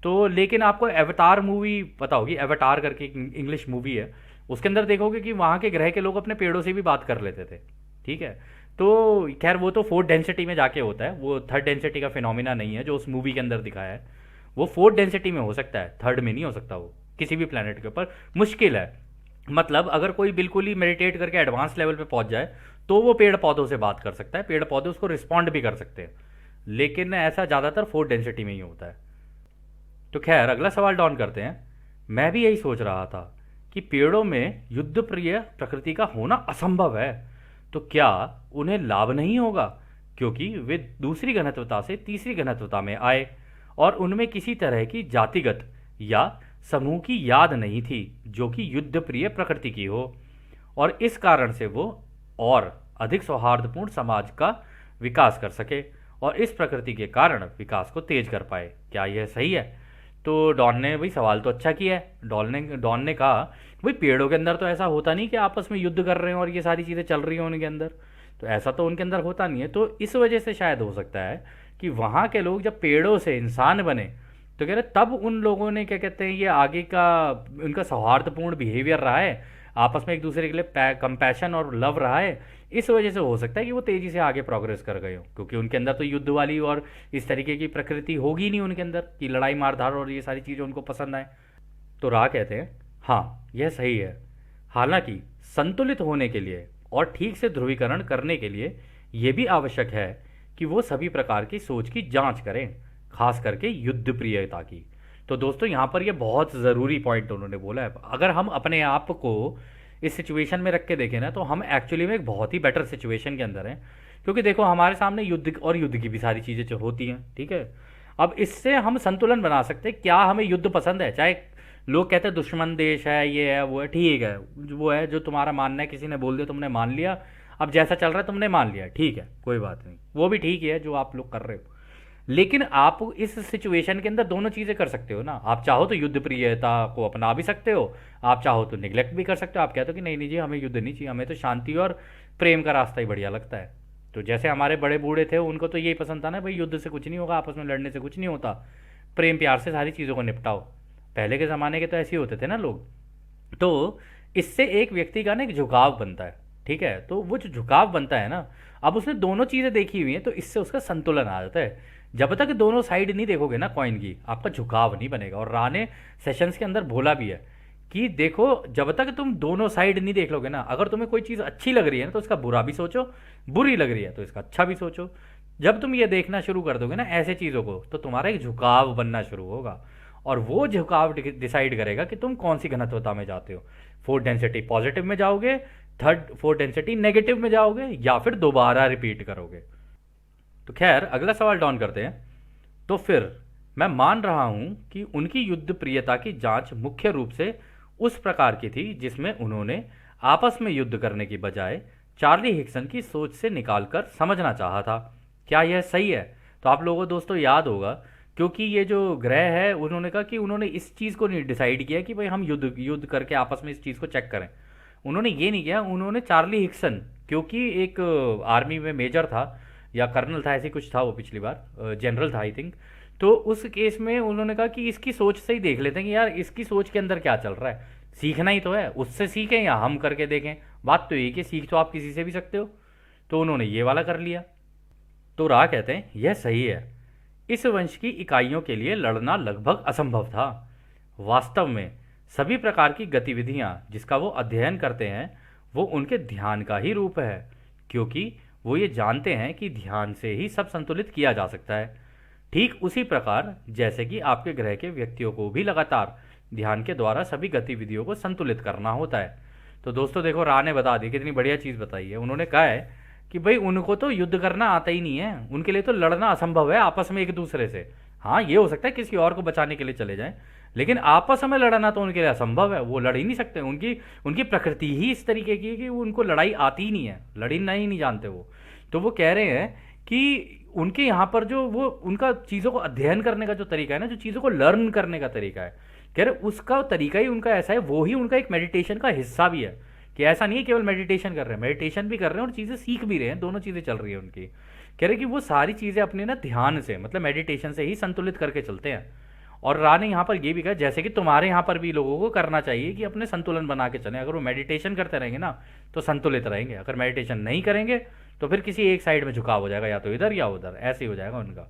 तो लेकिन आपको एवतार मूवी पता होगी, एवतार करके इंग्लिश मूवी है, उसके अंदर देखोगे कि वहाँ के ग्रह के लोग अपने पेड़ों से भी बात कर लेते थे, ठीक है। तो खैर वो तो फोर्थ डेंसिटी में जाके होता है, वो थर्ड डेंसिटी का फिनोमिना नहीं है जो उस मूवी के अंदर दिखाया है। वो फोर्थ डेंसिटी में हो सकता है, थर्ड में नहीं हो सकता वो, किसी भी प्लेनेट के ऊपर मुश्किल है। मतलब अगर कोई बिल्कुल ही मेडिटेट करके एडवांस लेवल पे पहुंच जाए, तो वो पेड़ पौधों से बात कर सकता है, पेड़ पौधे उसको रिस्पॉन्ड भी कर सकते हैं। लेकिन ऐसा ज़्यादातर फोर्थ डेंसिटी में ही होता है। तो खैर अगला सवाल डॉन करते हैं। मैं भी यही सोच रहा था कि पेड़ों में युद्ध प्रिय प्रकृति का होना असंभव है। तो क्या उन्हें लाभ नहीं होगा, क्योंकि वे दूसरी घनत्वता से तीसरी घनत्वता में आए और उनमें किसी तरह की जातिगत या समूह की याद नहीं थी जो कि युद्ध प्रिय प्रकृति की हो, और इस कारण से वो और अधिक सौहार्दपूर्ण समाज का विकास कर सके और इस प्रकृति के कारण विकास को तेज कर पाए। क्या यह सही है? तो डॉन ने भाई सवाल तो अच्छा किया है। डॉन ने कहा भाई पेड़ों के अंदर तो ऐसा होता नहीं कि आपस में युद्ध कर रहे हैं और ये सारी चीज़ें चल रही हैं उनके अंदर। तो ऐसा तो उनके अंदर होता नहीं है। तो इस वजह से शायद हो सकता है कि वहाँ के लोग जब पेड़ों से इंसान बने, तो कह रहे तब उन लोगों ने क्या कहते हैं ये आगे का उनका सौहार्दपूर्ण बिहेवियर रहा है, आपस में एक दूसरे के लिए कंपैशन और लव रहा है। इस वजह से हो सकता है कि वो तेज़ी से आगे प्रोग्रेस कर गए हो, क्योंकि उनके अंदर तो युद्ध वाली और इस तरीके की प्रकृति होगी नहीं उनके अंदर कि लड़ाई मारधाड़ और ये सारी चीज़ें उनको पसंद आए। तो राह कहते हैं हाँ यह सही है। हालांकि संतुलित होने के लिए और ठीक से ध्रुवीकरण करने के लिए यह भी आवश्यक है कि वो सभी प्रकार की सोच की जांच करें, खास करके युद्ध प्रियता की। तो दोस्तों यहाँ पर ये बहुत ज़रूरी पॉइंट उन्होंने बोला है। अगर हम अपने आप को इस सिचुएशन में रख के देखें ना, तो हम एक्चुअली में एक बहुत ही बेटर सिचुएशन के अंदर हैं। क्योंकि देखो हमारे सामने युद्ध और युद्ध की भी सारी चीज़ें जो होती हैं, ठीक है। अब इससे हम संतुलन बना सकते हैं। क्या हमें युद्ध पसंद है? चाहे लोग कहते हैं दुश्मन देश है, ये है वो है, ठीक है, वो है जो तुम्हारा मानना है, किसी ने बोल दिया तुमने मान लिया, अब जैसा चल रहा है तुमने मान लिया, ठीक है कोई बात नहीं, वो भी ठीक है जो आप लोग कर रहे हो। लेकिन आप इस सिचुएशन के अंदर दोनों चीज़ें कर सकते हो ना। आप चाहो तो युद्ध प्रियता को अपना भी सकते हो, आप चाहो तो निगलेक्ट भी कर सकते हो। आप कहते हो कि नहीं नहीं जी हमें युद्ध नहीं चाहिए, हमें तो शांति और प्रेम का रास्ता ही बढ़िया लगता है। तो जैसे हमारे बड़े बूढ़े थे, उनको तो यही पसंद था ना भाई, युद्ध से कुछ नहीं होगा, आपस में लड़ने से कुछ नहीं होता, प्रेम प्यार से सारी चीज़ों को निपटाओ। पहले के ज़माने के तो ऐसे ही होते थे ना लोग। तो इससे एक व्यक्ति का ना एक झुकाव बनता है, ठीक है। तो वो जो झुकाव बनता है ना, अब उसने दोनों चीज़ें देखी हुई हैं, तो इससे उसका संतुलन आ जाता है। जब तक दोनों साइड नहीं देखोगे ना कॉइन की, आपका झुकाव नहीं बनेगा। और रा ने सेशंस के अंदर बोला भी है कि देखो, जब तक तुम दोनों साइड नहीं देख लोगे ना, अगर तुम्हें कोई चीज़ अच्छी लग रही है ना तो इसका बुरा भी सोचो, बुरी लग रही है तो इसका अच्छा भी सोचो। जब तुम ये देखना शुरू कर दोगे ना ऐसे चीज़ों को, तो तुम्हारा एक झुकाव बनना शुरू होगा, और वो झुकाव डिसाइड करेगा कि तुम कौन सी घनत्वता में जाते हो। फोर्थ डेंसिटी पॉजिटिव में जाओगे, थर्ड फोर्थ डेंसिटी नेगेटिव में जाओगे, या फिर दोबारा रिपीट करोगे। तो खैर अगला सवाल डॉन करते हैं। तो फिर मैं मान रहा हूं कि उनकी युद्ध प्रियता की जांच मुख्य रूप से उस प्रकार की थी जिसमें उन्होंने आपस में युद्ध करने की बजाय चार्ली हिक्सन की सोच से निकालकर समझना चाहा था। क्या यह सही है? तो आप लोगों को दोस्तों याद होगा, क्योंकि ये जो ग्रह है, उन्होंने कहा कि उन्होंने इस चीज़ को नहीं डिसाइड किया कि भाई हम युद्ध युद्ध करके आपस में इस चीज़ को चेक करें। उन्होंने ये नहीं किया, उन्होंने चार्ली हिक्सन, क्योंकि एक आर्मी में मेजर था या कर्नल था, ऐसे कुछ था वो, पिछली बार जनरल था आई थिंक। तो उस केस में उन्होंने कहा कि इसकी सोच से ही देख लेते हैं कि यार इसकी सोच के अंदर क्या चल रहा है, सीखना ही तो है, उससे सीखें या हम करके देखें। बात तो ये कि सीख तो आप किसी से भी सकते हो। तो उन्होंने ये वाला कर लिया। तो रा कहते हैं यह सही है, इस वंश की इकाइयों के लिए लड़ना लगभग असंभव था। वास्तव में सभी प्रकार की गतिविधियां जिसका वो अध्ययन करते हैं वो उनके ध्यान का ही रूप है, क्योंकि वो ये जानते हैं कि ध्यान से ही सब संतुलित किया जा सकता है। ठीक उसी प्रकार जैसे कि आपके ग्रह के व्यक्तियों को भी लगातार ध्यान के द्वारा सभी गतिविधियों को संतुलित करना होता है। तो दोस्तों देखो, रा ने बता दी, कितनी बढ़िया चीज़ बताई है। उन्होंने कहा है कि भाई उनको तो युद्ध करना आता ही नहीं है, उनके लिए तो लड़ना असंभव है आपस में एक दूसरे से। हाँ, ये हो सकता है किसी और को बचाने के लिए चले जाएं, लेकिन आपस में लड़ना तो उनके लिए असंभव है, वो लड़ ही नहीं सकते। उनकी उनकी प्रकृति ही इस तरीके की है कि उनको लड़ाई आती ही नहीं है, लड़ना ही नहीं जानते वो। तो वो कह रहे हैं कि उनके यहाँ पर जो वो उनका चीज़ों को अध्ययन करने का जो तरीका है ना, जो चीज़ों को लर्न करने का तरीका है, कह रहे उसका तरीका ही उनका ऐसा है, वो ही उनका एक मेडिटेशन का हिस्सा भी है। कि ऐसा नहीं है केवल मेडिटेशन कर रहे हैं, मेडिटेशन भी कर रहे हैं और चीज़ें सीख भी रहे हैं, दोनों चीज़ें चल रही है उनकी। कह रहे कि वो सारी चीज़ें अपने ना ध्यान से, मतलब मेडिटेशन से ही संतुलित करके चलते हैं। और रा ने यहाँ पर ये भी कहा जैसे कि तुम्हारे यहाँ पर भी लोगों को करना चाहिए कि अपने संतुलन बना के चलें। अगर वो मेडिटेशन करते रहेंगे ना तो संतुलित रहेंगे, अगर मेडिटेशन नहीं करेंगे तो फिर किसी एक साइड में झुकाव हो जाएगा, या तो इधर या उधर, ऐसे ही हो जाएगा उनका।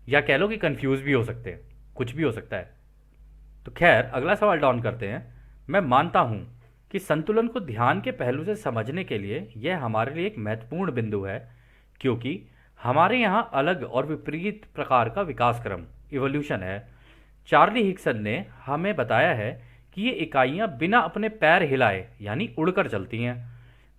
या कह लो कि कंफ्यूज भी हो सकते हैं, कुछ भी हो सकता है। तो खैर अगला सवाल डाउन करते हैं। मैं मानता हूँ कि संतुलन को ध्यान के पहलू से समझने के लिए यह हमारे लिए एक महत्वपूर्ण बिंदु है, क्योंकि हमारे यहाँ अलग और विपरीत प्रकार का विकास क्रम इवोल्यूशन है। चार्ली हिक्सन ने हमें बताया है कि ये इकाइयाँ बिना अपने पैर हिलाए यानी उड़कर चलती हैं।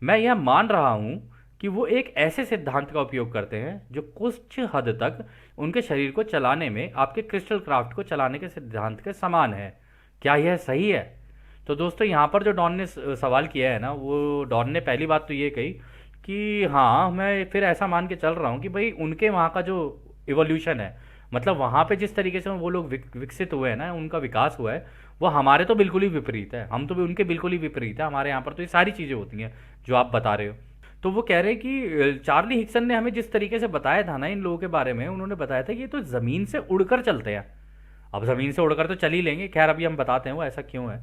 मैं यह मान रहा हूँ कि वो एक ऐसे सिद्धांत का उपयोग करते हैं जो कुछ हद तक उनके शरीर को चलाने में आपके क्रिस्टल क्राफ्ट को चलाने के सिद्धांत के समान है। क्या यह सही है? तो दोस्तों यहाँ पर जो डॉन ने सवाल किया है ना, वो डॉन ने पहली बात तो ये कही कि हाँ, मैं फिर ऐसा मान के चल रहा हूँ कि भाई उनके वहाँ का जो इवोल्यूशन है, मतलब वहाँ पे जिस तरीके से वो लोग विकसित हुए हैं ना, उनका विकास हुआ है, वो हमारे तो बिल्कुल ही विपरीत है। हम तो भी उनके बिल्कुल ही विपरीत है। हमारे यहाँ पर तो ये सारी चीज़ें होती हैं जो आप बता रहे हो। तो वो कह रहे हैं कि चार्ली हिक्सन ने हमें जिस तरीके से बताया था ना इन लोगों के बारे में, उन्होंने बताया था कि ये तो ज़मीन से उड़कर चलते हैं। अब ज़मीन से उड़कर तो चल ही लेंगे, खैर अभी हम बताते हैं वो ऐसा क्यों है।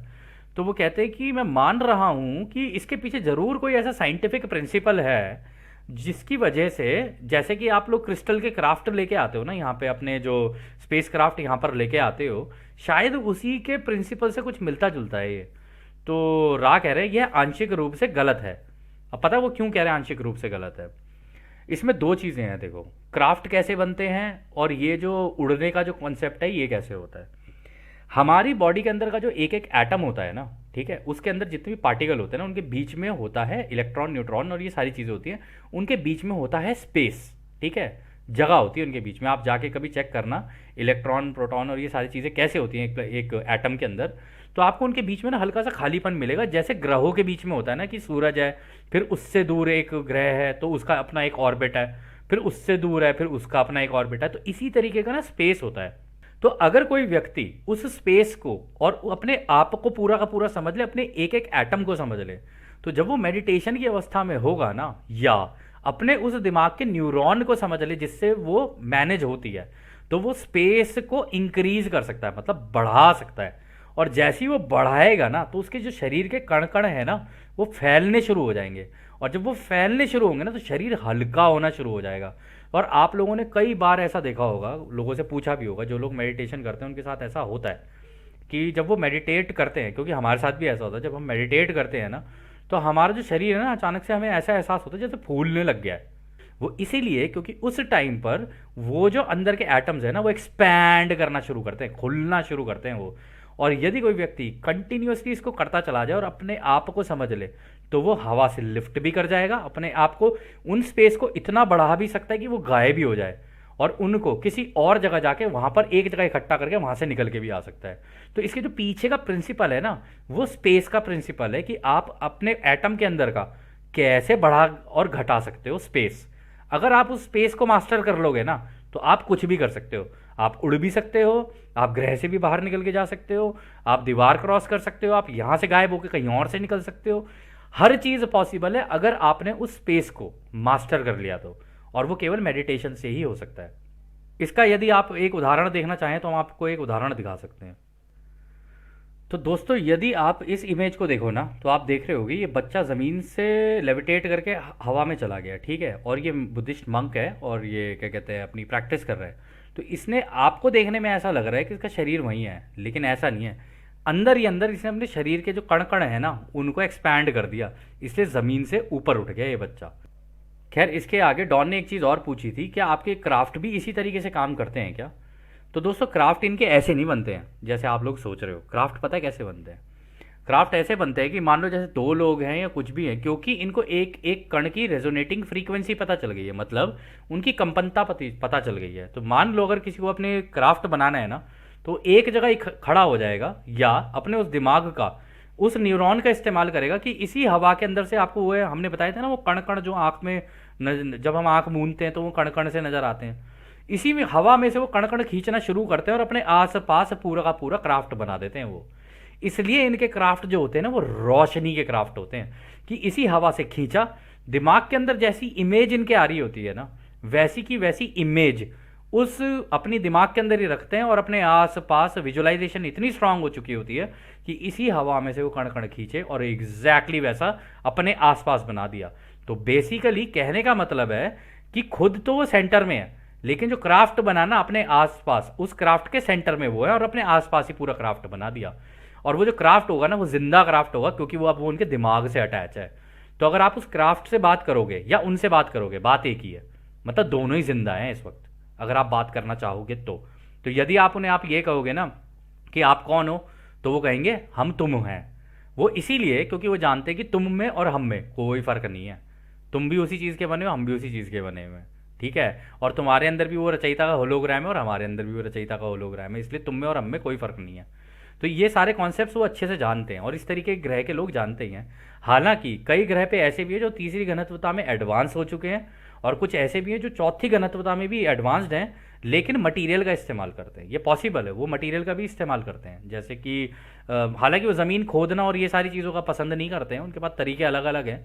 तो वो कहते हैं कि मैं मान रहा हूँ कि इसके पीछे ज़रूर कोई ऐसा साइंटिफिक प्रिंसिपल है जिसकी वजह से, जैसे कि आप लोग क्रिस्टल के क्राफ्ट लेके आते हो ना यहाँ पे, अपने जो स्पेस क्राफ्ट यहाँ पर लेके आते हो, शायद उसी के प्रिंसिपल से कुछ मिलता जुलता है ये। तो रा कह रहे हैं यह आंशिक रूप से गलत है। अब पता है वो क्यों कह रहे हैं आंशिक रूप से गलत है? इसमें दो चीज़ें हैं। देखो, क्राफ्ट कैसे बनते हैं और ये जो उड़ने का जो कॉन्सेप्ट है ये कैसे होता है। हमारी बॉडी के अंदर का जो एक एक एटम होता है ना, ठीक है, उसके अंदर जितने भी पार्टिकल होते हैं ना, उनके बीच में होता है इलेक्ट्रॉन, न्यूट्रॉन और ये सारी चीज़ें होती हैं। उनके बीच में होता है स्पेस, ठीक है, जगह होती है उनके बीच में। आप जाके कभी चेक करना इलेक्ट्रॉन, प्रोटॉन और ये सारी चीज़ें कैसे होती हैं एक एटम के अंदर, तो आपको उनके बीच में ना हल्का सा खालीपन मिलेगा। जैसे ग्रहों के बीच में होता है ना कि सूरज है, फिर उससे दूर एक ग्रह है तो उसका अपना एक ऑर्बिट है, फिर उससे दूर है फिर उसका अपना एक ऑर्बिट है। तो इसी तरीके का ना स्पेस होता है। तो अगर कोई व्यक्ति उस स्पेस को और अपने आप को पूरा का पूरा समझ ले, अपने एक एक एटम को समझ ले, तो जब वो मेडिटेशन की अवस्था में होगा ना, या अपने उस दिमाग के न्यूरॉन को समझ ले जिससे वो मैनेज होती है, तो वो स्पेस को इंक्रीज कर सकता है, मतलब बढ़ा सकता है। और जैसे ही वो बढ़ाएगा ना तो उसके जो शरीर के कण कण है ना वो फैलने शुरू हो जाएंगे, और जब वो फैलने शुरू होंगे ना तो शरीर हल्का होना शुरू हो जाएगा। और आप लोगों ने कई बार ऐसा देखा होगा, लोगों से पूछा भी होगा, जो लोग मेडिटेशन करते हैं उनके साथ ऐसा होता है कि जब वो मेडिटेट करते हैं, क्योंकि हमारे साथ भी ऐसा होता है, जब हम मेडिटेट करते हैं ना, तो हमारा जो शरीर है ना, अचानक से हमें ऐसा एहसास होता है जैसे फूलने लग गया है। वो इसीलिए क्योंकि उस टाइम पर वो जो अंदर के एटम्स है ना, वो एक्सपैंड करना शुरू करते हैं, खुलना शुरू करते हैं वो। और यदि कोई व्यक्ति कंटिन्यूअसली इसको करता चला जाए और अपने आप को समझ ले, तो वो हवा से लिफ्ट भी कर जाएगा अपने आप को, उन स्पेस को इतना बढ़ा भी सकता है कि वो गायब भी हो जाए, और उनको किसी और जगह जाके वहां पर एक जगह इकट्ठा करके वहां से निकल के भी आ सकता है। तो इसके जो पीछे का प्रिंसिपल है ना, वो स्पेस का प्रिंसिपल है कि आप अपने एटम के अंदर का कैसे बढ़ा और घटा सकते हो स्पेस। अगर आप उस स्पेस को मास्टर कर लोगे ना, तो आप कुछ भी कर सकते हो। आप उड़ भी सकते हो, आप ग्रह से भी बाहर निकल के जा सकते हो, आप दीवार क्रॉस कर सकते हो, आप यहां से गायब होकर कहीं और से निकल सकते हो। हर चीज पॉसिबल है अगर आपने उस स्पेस को मास्टर कर लिया तो, और वो केवल मेडिटेशन से ही हो सकता है। इसका यदि आप एक उदाहरण देखना चाहें तो हम आपको एक उदाहरण दिखा सकते हैं। तो दोस्तों, यदि आप इस इमेज को देखो ना, तो आप देख रहे होगे ये बच्चा ज़मीन से लेविटेट करके हवा में चला गया, ठीक है, और ये बुद्धिस्ट मंक है और ये क्या कहते हैं अपनी प्रैक्टिस कर रहा है। तो इसने, आपको देखने में ऐसा लग रहा है कि इसका शरीर वहीं है, लेकिन ऐसा नहीं है। अंदर ही अंदर इसने अपने शरीर के जो कण कण है ना, उनको एक्सपैंड कर दिया, इसलिए ज़मीन से ऊपर उठ गया ये बच्चा। खैर, इसके आगे डॉन ने एक चीज़ और पूछी थी, क्या आपके क्राफ्ट भी इसी तरीके से काम करते हैं क्या? तो दोस्तों, क्राफ्ट इनके ऐसे नहीं बनते हैं जैसे आप लोग सोच रहे हो। क्राफ्ट पता है कैसे बनते हैं? क्राफ्ट ऐसे बनते हैं कि मान लो जैसे दो लोग हैं या कुछ भी हैं, क्योंकि इनको एक एक कण की रेजोनेटिंग फ्रीक्वेंसी पता चल गई है, मतलब उनकी कंपनता पता चल गई है। तो मान लो अगर किसी को अपने क्राफ्ट बनाना है ना, तो एक जगह ही खड़ा हो जाएगा, या अपने उस दिमाग का, उस न्यूरॉन का इस्तेमाल करेगा कि इसी हवा के अंदर से आपको, वो है हमने बताया था ना, वो कण कण जो आँख में जब हम आँख मूंदते हैं तो वो कण कण से नजर आते हैं, इसी में हवा में से वो कण कण खींचना शुरू करते हैं और अपने आस पास पूरा का पूरा क्राफ्ट बना देते हैं वो। इसलिए इनके क्राफ्ट जो होते हैं ना, वो रोशनी के क्राफ्ट होते हैं, कि इसी हवा से खींचा, दिमाग के अंदर जैसी इमेज इनके आ रही होती है ना, वैसी की वैसी इमेज उस अपनी दिमाग के अंदर ही रखते हैं, और अपने आस पास विजुअलाइजेशन इतनी स्ट्रांग हो चुकी होती है कि इसी हवा में से वो कण कण खींचे और एग्जैक्टली वैसा अपने आसपास बना दिया। तो बेसिकली कहने का मतलब है कि खुद तो वो सेंटर में है, लेकिन जो क्राफ्ट बनाना अपने आसपास, उस क्राफ्ट के सेंटर में वो है, और अपने आसपास ही पूरा क्राफ्ट बना दिया। और वो जो क्राफ्ट होगा ना, वो जिंदा क्राफ्ट होगा, क्योंकि वो अब वो उनके दिमाग से अटैच है। तो अगर आप उस क्राफ्ट से बात करोगे या उनसे बात करोगे, बात एक ही है, मतलब दोनों ही जिंदा हैं इस वक्त, अगर आप बात करना चाहोगे तो यदि आप उन्हें आप ये कहोगे ना कि आप कौन हो, तो वो कहेंगे हम तुम हैं। वो इसीलिए क्योंकि वो जानते हैं कि तुम में और हम में कोई फर्क नहीं है, तुम भी उसी चीज़ के बने हो, हम भी उसी चीज़ के बने हुए हैं, ठीक है। और तुम्हारे अंदर भी वो रचयिता का होलोग्राम है और हमारे अंदर भी वो रचयिता का होलोग्राम है, इसलिए तुम में और हम में कोई फर्क नहीं है। तो ये सारे कॉन्सेप्ट्स वो अच्छे से जानते हैं, और इस तरीके के ग्रह के लोग जानते ही हैं। हालांकि कई ग्रह पे ऐसे भी है जो तीसरी घनत्वता में एडवांस हो चुके हैं, और कुछ ऐसे भी हैं जो चौथी घनत्वता में भी एडवांस्ड हैं, लेकिन मटेरियल का इस्तेमाल करते हैं। ये पॉसिबल है, वो मटेरियल का भी इस्तेमाल करते हैं, जैसे कि हालांकि वो ज़मीन खोदना और ये सारी चीज़ों का पसंद नहीं करते हैं, उनके पास तरीके अलग अलग हैं,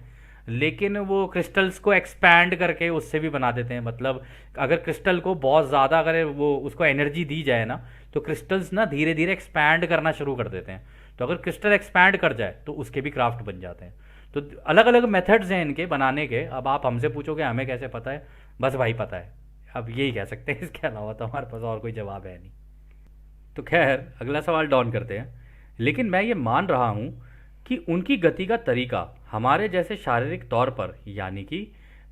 लेकिन वो क्रिस्टल्स को एक्सपैंड करके उससे भी बना देते हैं। मतलब अगर क्रिस्टल को बहुत ज़्यादा, अगर वो उसको एनर्जी दी जाए ना, तो क्रिस्टल्स ना धीरे धीरे एक्सपैंड करना शुरू कर देते हैं। तो अगर क्रिस्टल एक्सपैंड कर जाए तो उसके भी क्राफ्ट बन जाते हैं। तो अलग अलग मेथड्स हैं इनके बनाने के। अब आप हमसे पूछोगे हमें कैसे पता है, बस भाई पता है, अब यही कह सकते हैं, इसके अलावा तो हमारे पास और कोई जवाब है नहीं। तो खैर, अगला सवाल डॉन करते हैं। लेकिन मैं ये मान रहा हूँ कि उनकी गति का तरीका हमारे जैसे शारीरिक तौर पर, यानी कि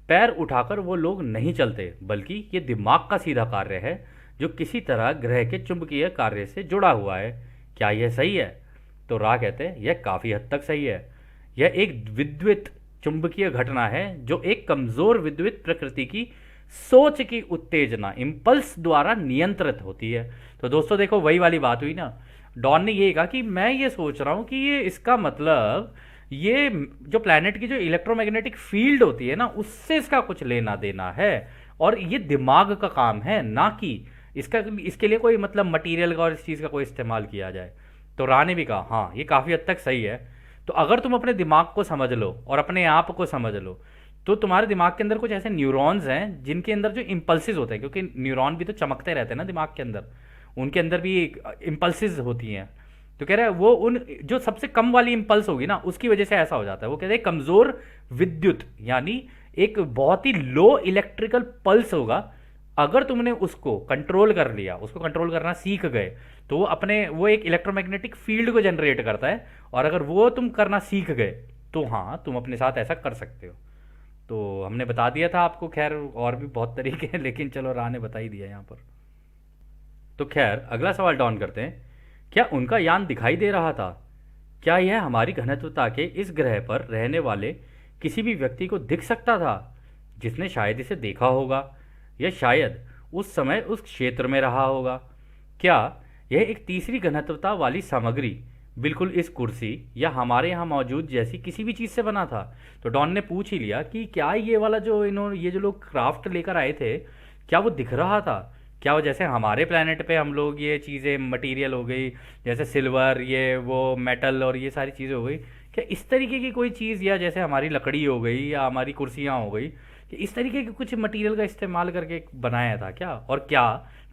पैर उठाकर वो लोग नहीं चलते, बल्कि ये दिमाग का सीधा कार्य है जो किसी तरह ग्रह के चुंबकीय कार्य से जुड़ा हुआ है। क्या यह सही है? तो रा कहते हैं यह काफ़ी हद तक सही है। यह एक विद्युत चुंबकीय घटना है जो एक कमज़ोर विद्युत प्रकृति की सोच की उत्तेजना, इम्पल्स द्वारा नियंत्रित होती है। तो दोस्तों देखो, वही वाली बात हुई ना, डॉन ने ये कहा कि मैं ये सोच रहा हूँ कि ये, इसका मतलब ये जो प्लैनेट की जो इलेक्ट्रोमैग्नेटिक फील्ड होती है ना, उससे इसका कुछ लेना देना है, और ये दिमाग का काम है, ना कि इसका, इसके लिए कोई मतलब मटेरियल का और इस चीज़ का कोई इस्तेमाल किया जाए। तो रा ने भी कहा हाँ, ये काफ़ी हद तक सही है। तो अगर तुम अपने दिमाग को समझ लो और अपने आप को समझ लो, तो तुम्हारे दिमाग के अंदर कुछ ऐसे न्यूरॉन्स हैं जिनके अंदर जो इम्पल्सिस होते हैं, क्योंकि न्यूरॉन भी तो चमकते रहते हैं ना दिमाग के अंदर, उनके अंदर भी इम्पल्सिस होती हैं। तो कह रहे हैं वो उन जो सबसे कम वाली इम्पल्स होगी ना, उसकी वजह से ऐसा हो जाता है। वो कहते हैं कमज़ोर विद्युत, यानी एक बहुत ही लो इलेक्ट्रिकल पल्स होगा। अगर तुमने उसको कंट्रोल कर लिया, उसको कंट्रोल करना सीख गए, तो वो एक इलेक्ट्रोमैग्नेटिक फील्ड को जनरेट करता है। और अगर वो तुम करना सीख गए तो हाँ, तुम अपने साथ ऐसा कर सकते हो। तो हमने बता दिया था आपको, खैर और भी बहुत तरीके हैं, लेकिन चलो राह ने बता ही दिया यहाँ पर। तो खैर अगला सवाल डाउन करते हैं। क्या उनका यान दिखाई दे रहा था? क्या यह हमारी घनत्वता के इस ग्रह पर रहने वाले किसी भी व्यक्ति को दिख सकता था जिसने शायद इसे देखा होगा, या शायद उस समय उस क्षेत्र में रहा होगा? क्या यह एक तीसरी घनत्वता वाली सामग्री बिल्कुल इस कुर्सी या हमारे यहाँ मौजूद जैसी किसी भी चीज़ से बना था? तो डॉन ने पूछ ही लिया कि क्या ये वाला जो इन्होंने ये जो लोग क्राफ्ट लेकर आए थे, क्या वो दिख रहा था? क्या वो जैसे हमारे प्लेनेट पे हम लोग ये चीज़ें मटेरियल हो गई, जैसे सिल्वर, ये वो मेटल और ये सारी चीज़ें हो गई, क्या इस तरीके की कोई चीज़, या जैसे हमारी लकड़ी हो गई या हमारी कुर्सियाँ हो गई, कि इस तरीके के कुछ मटेरियल का इस्तेमाल करके बनाया था क्या? और क्या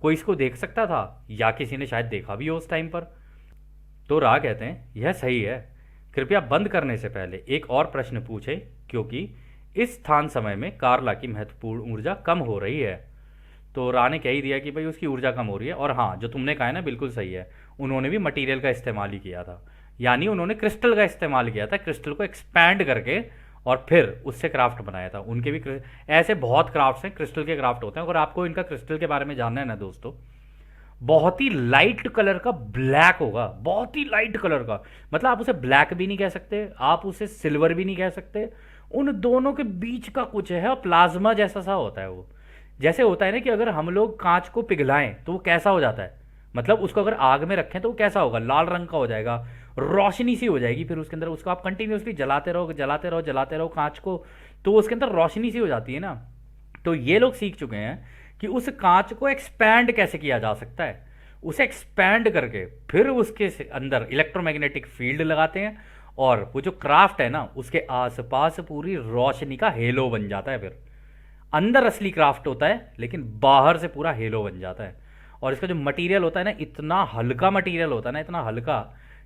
कोई इसको देख सकता था, या किसी ने शायद देखा भी हो उस टाइम पर? तो रा कहते हैं यह सही है। कृपया बंद करने से पहले एक और प्रश्न पूछें, क्योंकि इस स्थान समय में कार्ला की महत्वपूर्ण ऊर्जा कम हो रही है। तो रा ने कह ही दिया कि भाई उसकी ऊर्जा कम हो रही है। और हाँ, जो तुमने कहा है ना, बिल्कुल सही है। उन्होंने भी मटेरियल का इस्तेमाल ही किया था, यानी उन्होंने क्रिस्टल का इस्तेमाल किया था, क्रिस्टल को एक्सपैंड करके और फिर उससे क्राफ्ट बनाया था। उनके भी ऐसे बहुत क्राफ्ट्स हैं, क्रिस्टल के क्राफ्ट होते हैं। अगर आपको इनका क्रिस्टल के बारे में जानना है ना दोस्तों, बहुत ही लाइट कलर का ब्लैक होगा, बहुत ही लाइट कलर का। मतलब आप उसे ब्लैक भी नहीं कह सकते, आप उसे सिल्वर भी नहीं कह सकते, उन दोनों के बीच का कुछ है, और प्लाज्मा जैसा सा होता है वो। जैसे होता है ना कि अगर हम लोग कांच को पिघलाएं तो वो कैसा हो जाता है, मतलब उसको अगर आग में रखें तो वो कैसा होगा, लाल रंग का हो जाएगा, रोशनी सी हो जाएगी। फिर उसके अंदर उसको आप कंटिन्यूसली जलाते रहो जलाते रहो जलाते रहो कांच को, तो उसके अंदर रोशनी सी हो जाती है ना। तो ये लोग सीख चुके हैं कि उस कांच को एक्सपैंड कैसे किया जा सकता है। उसे एक्सपैंड करके फिर उसके अंदर इलेक्ट्रोमैग्नेटिक फील्ड लगाते हैं, और वो जो क्राफ्ट है ना, उसके आसपास पूरी रोशनी का हेलो बन जाता है। फिर अंदर असली क्राफ्ट होता है, लेकिन बाहर से पूरा हेलो बन जाता है। और इसका जो मटेरियल होता है ना, इतना हल्का मटेरियल होता है ना, इतना हल्का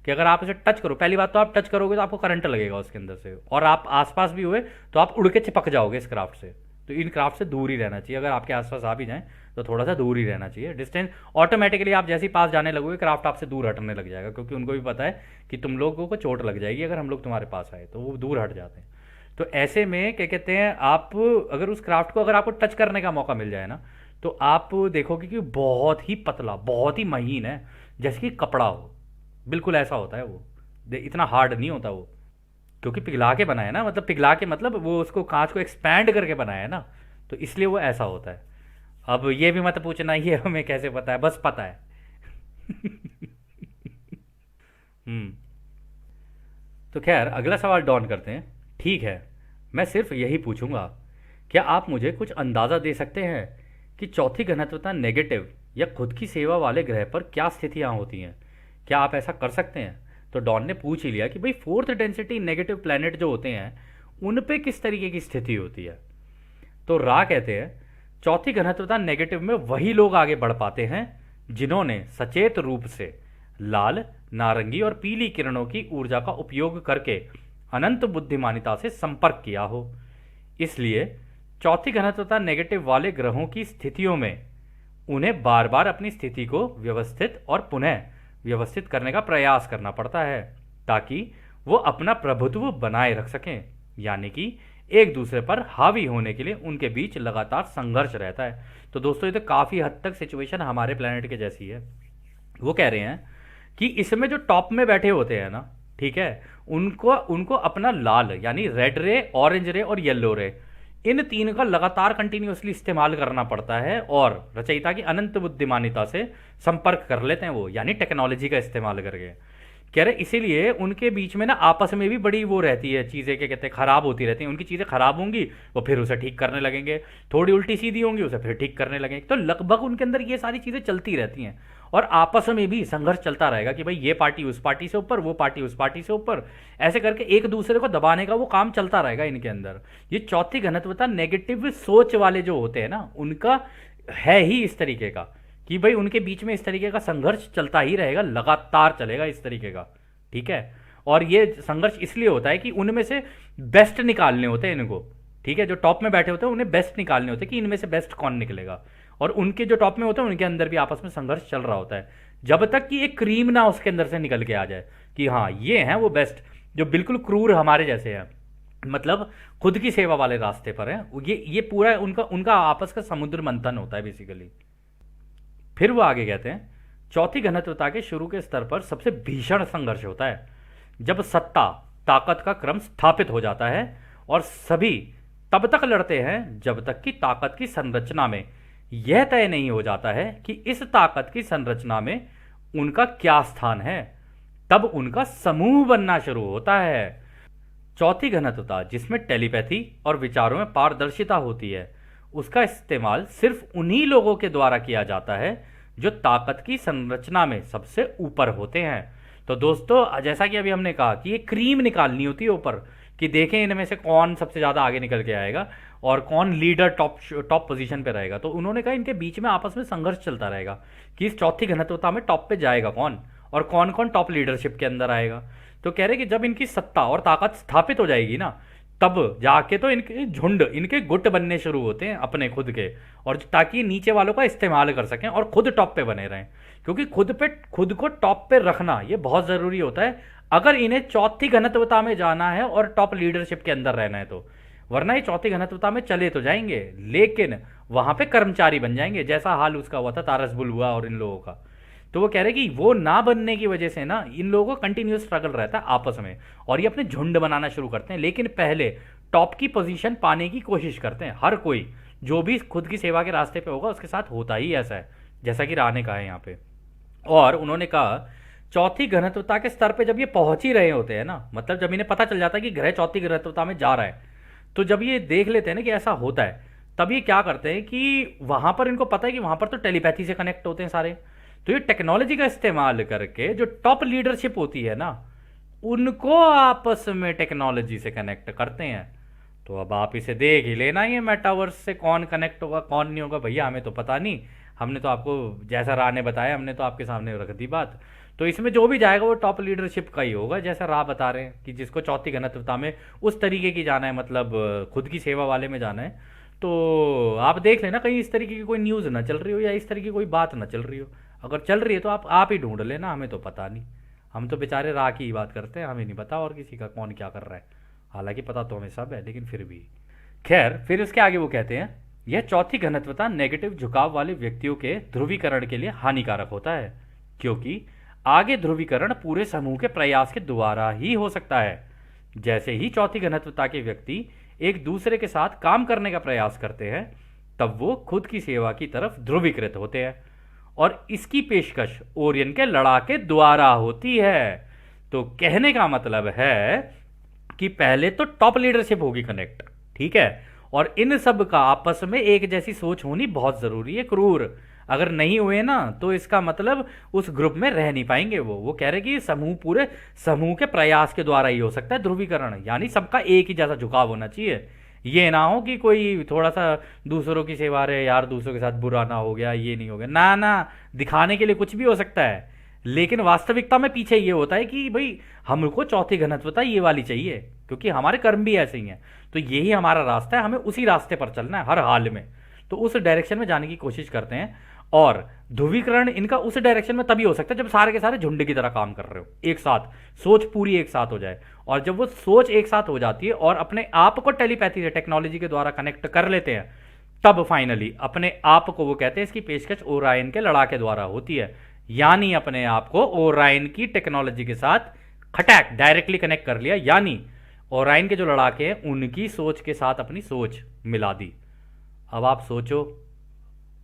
कि अगर आप इसे टच करो, पहली बात तो आप टच करोगे तो आपको करंट लगेगा उसके अंदर से, और आप आसपास भी हुए तो आप उड़ के चिपक जाओगे इस क्राफ्ट से। तो इन क्राफ्ट से दूर ही रहना चाहिए। अगर आपके आसपास आ भी जाएं तो थोड़ा सा दूर ही रहना चाहिए। डिस्टेंस ऑटोमेटिकली, आप जैसे ही पास जाने लगोगे क्राफ्ट आपसे दूर हटने लग जाएगा, क्योंकि उनको भी पता है कि तुम लोगों को चोट लग जाएगी अगर हम लोग तुम्हारे पास आए, तो वो दूर हट जाते हैं। तो ऐसे में क्या कहते हैं, आप अगर उस क्राफ्ट को अगर आपको टच करने का मौका मिल जाए ना, तो आप देखोगे कि बहुत ही पतला, बहुत ही महीन है, जैसे कि कपड़ा हो। बिल्कुल ऐसा होता है वो, इतना हार्ड नहीं होता वो, क्योंकि पिघला के बनाया ना, मतलब पिघला के मतलब वो उसको कांच को एक्सपैंड करके बनाया है ना, तो इसलिए वो ऐसा होता है। अब ये भी मत पूछना ये हमें कैसे पता है, बस पता है। हम्म। तो खैर अगला सवाल डॉन करते हैं। ठीक है, मैं सिर्फ यही पूछूंगा, क्या आप मुझे कुछ अंदाज़ा दे सकते हैं कि चौथी घनत्वता नेगेटिव या खुद की सेवा वाले ग्रह पर क्या स्थितियां होती हैं? क्या आप ऐसा कर सकते हैं? तो डॉन ने पूछ ही लिया कि भाई फोर्थ डेंसिटी नेगेटिव प्लैनेट जो होते हैं उन पे किस तरीके की स्थिति होती है। तो रा कहते हैं चौथी घनत्वता नेगेटिव में वही लोग आगे बढ़ पाते हैं जिन्होंने सचेत रूप से लाल, नारंगी और पीली किरणों की ऊर्जा का उपयोग करके अनंत बुद्धिमानिता से संपर्क किया हो। इसलिए चौथी घनत्वता नेगेटिव वाले ग्रहों की स्थितियों में उन्हें बार बार अपनी स्थिति को व्यवस्थित और पुनः व्यवस्थित करने का प्रयास करना पड़ता है, ताकि वो अपना प्रभुत्व बनाए रख सकें। यानी कि एक दूसरे पर हावी होने के लिए उनके बीच लगातार संघर्ष रहता है। तो दोस्तों, ये तो काफ़ी हद तक सिचुएशन हमारे प्लेनेट के जैसी है। वो कह रहे हैं कि इसमें जो टॉप में बैठे होते हैं ना, ठीक है, उनको उनको अपना लाल यानी रेड रे, ऑरेंज रे और येलो रे, इन तीन का लगातार कंटिन्यूसली इस्तेमाल करना पड़ता है, और रचयिता की अनंत बुद्धिमानिता से संपर्क कर लेते हैं वो, यानी टेक्नोलॉजी का इस्तेमाल करके। कह रहे इसीलिए उनके बीच में ना आपस में भी बड़ी वो रहती है, चीज़ें क्या कहते हैं, खराब होती रहती हैं। उनकी चीज़ें खराब होंगी वो फिर उसे ठीक करने लगेंगे, थोड़ी उल्टी सीधी होंगी उसे फिर ठीक करने लगेंगे। तो लगभग उनके अंदर ये सारी चीज़ें चलती रहती हैं, और आपस में भी संघर्ष चलता रहेगा कि भाई ये पार्टी उस पार्टी से ऊपर, वो पार्टी उस पार्टी से ऊपर, ऐसे करके एक दूसरे को दबाने का वो काम चलता रहेगा इनके अंदर। ये चौथी घनत्वता नेगेटिव सोच वाले जो होते हैं ना, उनका है ही इस तरीके का कि भाई उनके बीच में इस तरीके का संघर्ष चलता ही रहेगा, लगातार चलेगा इस तरीके का। ठीक है, और ये संघर्ष इसलिए होता है कि उनमें से बेस्ट निकालने होते हैं इनको। ठीक है, जो टॉप में बैठे होते हैं उन्हें बेस्ट निकालने होते हैं कि इनमें से बेस्ट कौन निकलेगा, और उनके जो टॉप में होते हैं उनके अंदर भी आपस में संघर्ष चल रहा होता है, जब तक कि एक क्रीम ना उसके अंदर से निकल के आ जाए कि हाँ ये हैं वो बेस्ट, जो बिल्कुल क्रूर हमारे जैसे हैं, मतलब खुद की सेवा वाले रास्ते पर हैं। ये पूरा उनका उनका आपस का समुद्र मंथन होता है बेसिकली। फिर वो आगे कहते हैं, चौथी घनत्वता के शुरू के स्तर पर सबसे भीषण संघर्ष होता है जब सत्ता ताकत का क्रम स्थापित हो जाता है, और सभी तब तक लड़ते हैं जब तक कि ताकत की संरचना में यह तय नहीं हो जाता है कि इस ताकत की संरचना में उनका क्या स्थान है। तब उनका समूह बनना शुरू होता है। चौथी घनत्वता, जिसमें टेलीपैथी और विचारों में पारदर्शिता होती है, उसका इस्तेमाल सिर्फ उन्हीं लोगों के द्वारा किया जाता है जो ताकत की संरचना में सबसे ऊपर होते हैं। तो दोस्तों, जैसा कि अभी हमने कहा कि ये क्रीम निकालनी होती है ऊपर, कि देखें इनमें से कौन सबसे ज़्यादा आगे निकल के आएगा और कौन लीडर टॉप पोजीशन पे रहेगा। तो उन्होंने कहा इनके बीच में आपस में संघर्ष चलता रहेगा कि इस चौथी घनत्वता में टॉप पे जाएगा कौन, और कौन कौन टॉप लीडरशिप के अंदर आएगा। तो कह रहे कि जब इनकी सत्ता और ताकत स्थापित हो जाएगी ना, तब जाके तो इनके झुंड, इनके गुट बनने शुरू होते हैं अपने खुद के, और ताकि नीचे वालों का इस्तेमाल कर सकें और खुद टॉप पे बने रहें। क्योंकि खुद को टॉप पे रखना ये बहुत ज़रूरी होता है अगर इन्हें चौथी घनत्वता में जाना है और टॉप लीडरशिप के अंदर रहना है तो। वरना ये चौथी घनत्वता में चले तो जाएंगे लेकिन वहां पे कर्मचारी बन जाएंगे, जैसा हाल उसका हुआ था तारस बुलबुला और इन लोगों का। तो वो कह रहे कि वो ना बनने की वजह से ना इन लोगों को कंटिन्यूस स्ट्रगल रहता है आपस में, और ये अपने झुंड बनाना शुरू करते हैं, लेकिन पहले टॉप की पोजीशन पाने की कोशिश करते हैं। हर कोई जो भी खुद की सेवा के रास्ते पे होगा उसके साथ होता ही ऐसा है, जैसा कि राह ने कहा है यहाँ पे। और उन्होंने कहा चौथी घनत्वता के स्तर पे जब ये पहुंच ही रहे होते हैं ना, मतलब जब इन्हें पता चल जाता है कि ग्रह चौथी घनत्वता में जा रहा है, तो जब ये देख लेते हैं ना कि ऐसा होता है, तब ये क्या करते हैं कि वहां पर इनको पता है कि वहां पर तो टेलीपैथी से कनेक्ट होते हैं सारे, तो ये टेक्नोलॉजी का इस्तेमाल करके जो टॉप लीडरशिप होती है ना, उनको आपस में टेक्नोलॉजी से कनेक्ट करते हैं। तो अब आप इसे देख ही लेना, ये मेटावर्स से कौन कनेक्ट होगा कौन नहीं होगा, भैया हमें तो पता नहीं, हमने तो आपको जैसा राह ने बताया हमने तो आपके सामने रख दी बात। तो इसमें जो भी जाएगा वो टॉप लीडरशिप का ही होगा, जैसा राह बता रहे हैं कि जिसको चौथी घनत्वता में उस तरीके की जाना है, मतलब खुद की सेवा वाले में जाना है। तो आप देख लेना कहीं इस तरीके की कोई न्यूज़ ना चल रही हो या इस तरीके की कोई बात ना चल रही हो, अगर चल रही है तो आप ही ढूंढ लेना, हमें तो पता नहीं, हम तो बेचारे राह की ही बात करते हैं, हमें नहीं पता और किसी का कौन क्या कर रहा है, हालांकि पता तो हमें सब है लेकिन फिर भी। खैर, फिर उसके आगे वो कहते हैं यह चौथी घनत्वता नेगेटिव झुकाव वाले व्यक्तियों के ध्रुवीकरण के लिए हानिकारक होता है, क्योंकि आगे ध्रुवीकरण पूरे समूह के प्रयास के द्वारा ही हो सकता है। जैसे ही चौथी घनत्वता के व्यक्ति एक दूसरे के साथ काम करने का प्रयास करते हैं, तब वो खुद की सेवा की तरफ ध्रुवीकृत होते हैं, और इसकी पेशकश ओरियन के लड़ाके द्वारा होती है। तो कहने का मतलब है कि पहले तो टॉप लीडरशिप होगी कनेक्ट, ठीक है, और इन सब का आपस में एक जैसी सोच होनी बहुत जरूरी है, क्रूर। अगर नहीं हुए ना तो इसका मतलब उस ग्रुप में रह नहीं पाएंगे वो कह रहे कि समूह, पूरे समूह के प्रयास के द्वारा ही हो सकता है ध्रुवीकरण, यानी सबका एक ही जैसा झुकाव होना चाहिए। ये ना हो कि कोई थोड़ा सा दूसरों की सेवा रहे यार, दूसरों के साथ बुरा ना हो गया, ये नहीं हो गया, ना ना, दिखाने के लिए कुछ भी हो सकता है, लेकिन वास्तविकता में पीछे ये होता है कि भाई हमको चौथी घनत्वता ये वाली चाहिए, क्योंकि हमारे कर्म भी ऐसे ही हैं, तो यही हमारा रास्ता है, हमें उसी रास्ते पर चलना है हर हाल में। तो उस डायरेक्शन में जाने की कोशिश करते हैं, और ध्रुवीकरण इनका उस डायरेक्शन में तभी हो सकता है जब सारे के सारे झुंड की तरह काम कर रहे हो, एक साथ सोच पूरी एक साथ हो जाए। और जब वो सोच एक साथ हो जाती है और अपने आप को टेलीपैथी से, टेक्नोलॉजी के द्वारा कनेक्ट कर लेते हैं, तब फाइनली अपने आप को, वो कहते हैं इसकी पेशकश ओरायन के लड़ाके द्वारा होती है, यानी अपने आप को ओरायन की टेक्नोलॉजी के साथ खटैक डायरेक्टली कनेक्ट कर लिया, यानी ओरायन के जो लड़ाके हैं उनकी सोच के साथ अपनी सोच मिला दी। अब आप सोचो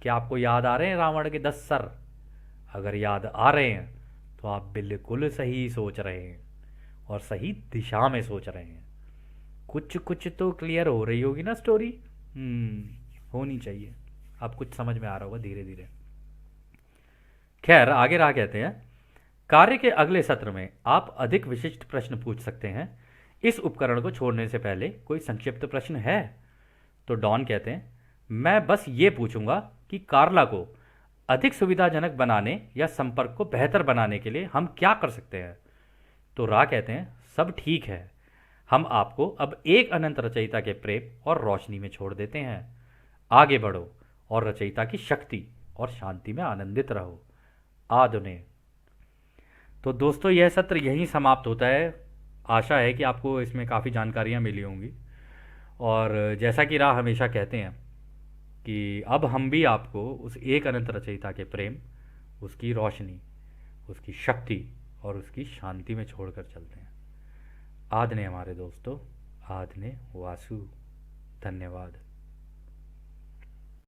कि आपको याद आ रहे हैं रावण के 10 सर? अगर याद आ रहे हैं तो आप बिल्कुल सही सोच रहे हैं और सही दिशा में सोच रहे हैं। कुछ कुछ तो क्लियर हो रही होगी ना स्टोरी, होनी चाहिए, अब कुछ समझ में आ रहा होगा धीरे धीरे। खैर, आगे रहा कहते हैं, कार्य के अगले सत्र में आप अधिक विशिष्ट प्रश्न पूछ सकते हैं। इस उपकरण को छोड़ने से पहले कोई संक्षिप्त प्रश्न है? तो डॉन कहते हैं, मैं बस ये पूछूंगा कि कार्ला को अधिक सुविधाजनक बनाने या संपर्क को बेहतर बनाने के लिए हम क्या कर सकते हैं? तो रा कहते हैं, सब ठीक है, हम आपको अब एक अनंत रचयिता के प्रेम और रोशनी में छोड़ देते हैं। आगे बढ़ो और रचयिता की शक्ति और शांति में आनंदित रहो। आधुने। तो दोस्तों यह सत्र यहीं समाप्त होता है। आशा है कि आपको इसमें काफ़ी जानकारियाँ मिली होंगी, और जैसा कि राह हमेशा कहते हैं कि अब हम भी आपको उस एक अनंत रचयिता के प्रेम, उसकी रोशनी, उसकी शक्ति और उसकी शांति में छोड़कर चलते हैं। आदने हमारे दोस्तों, आदने वासु। धन्यवाद।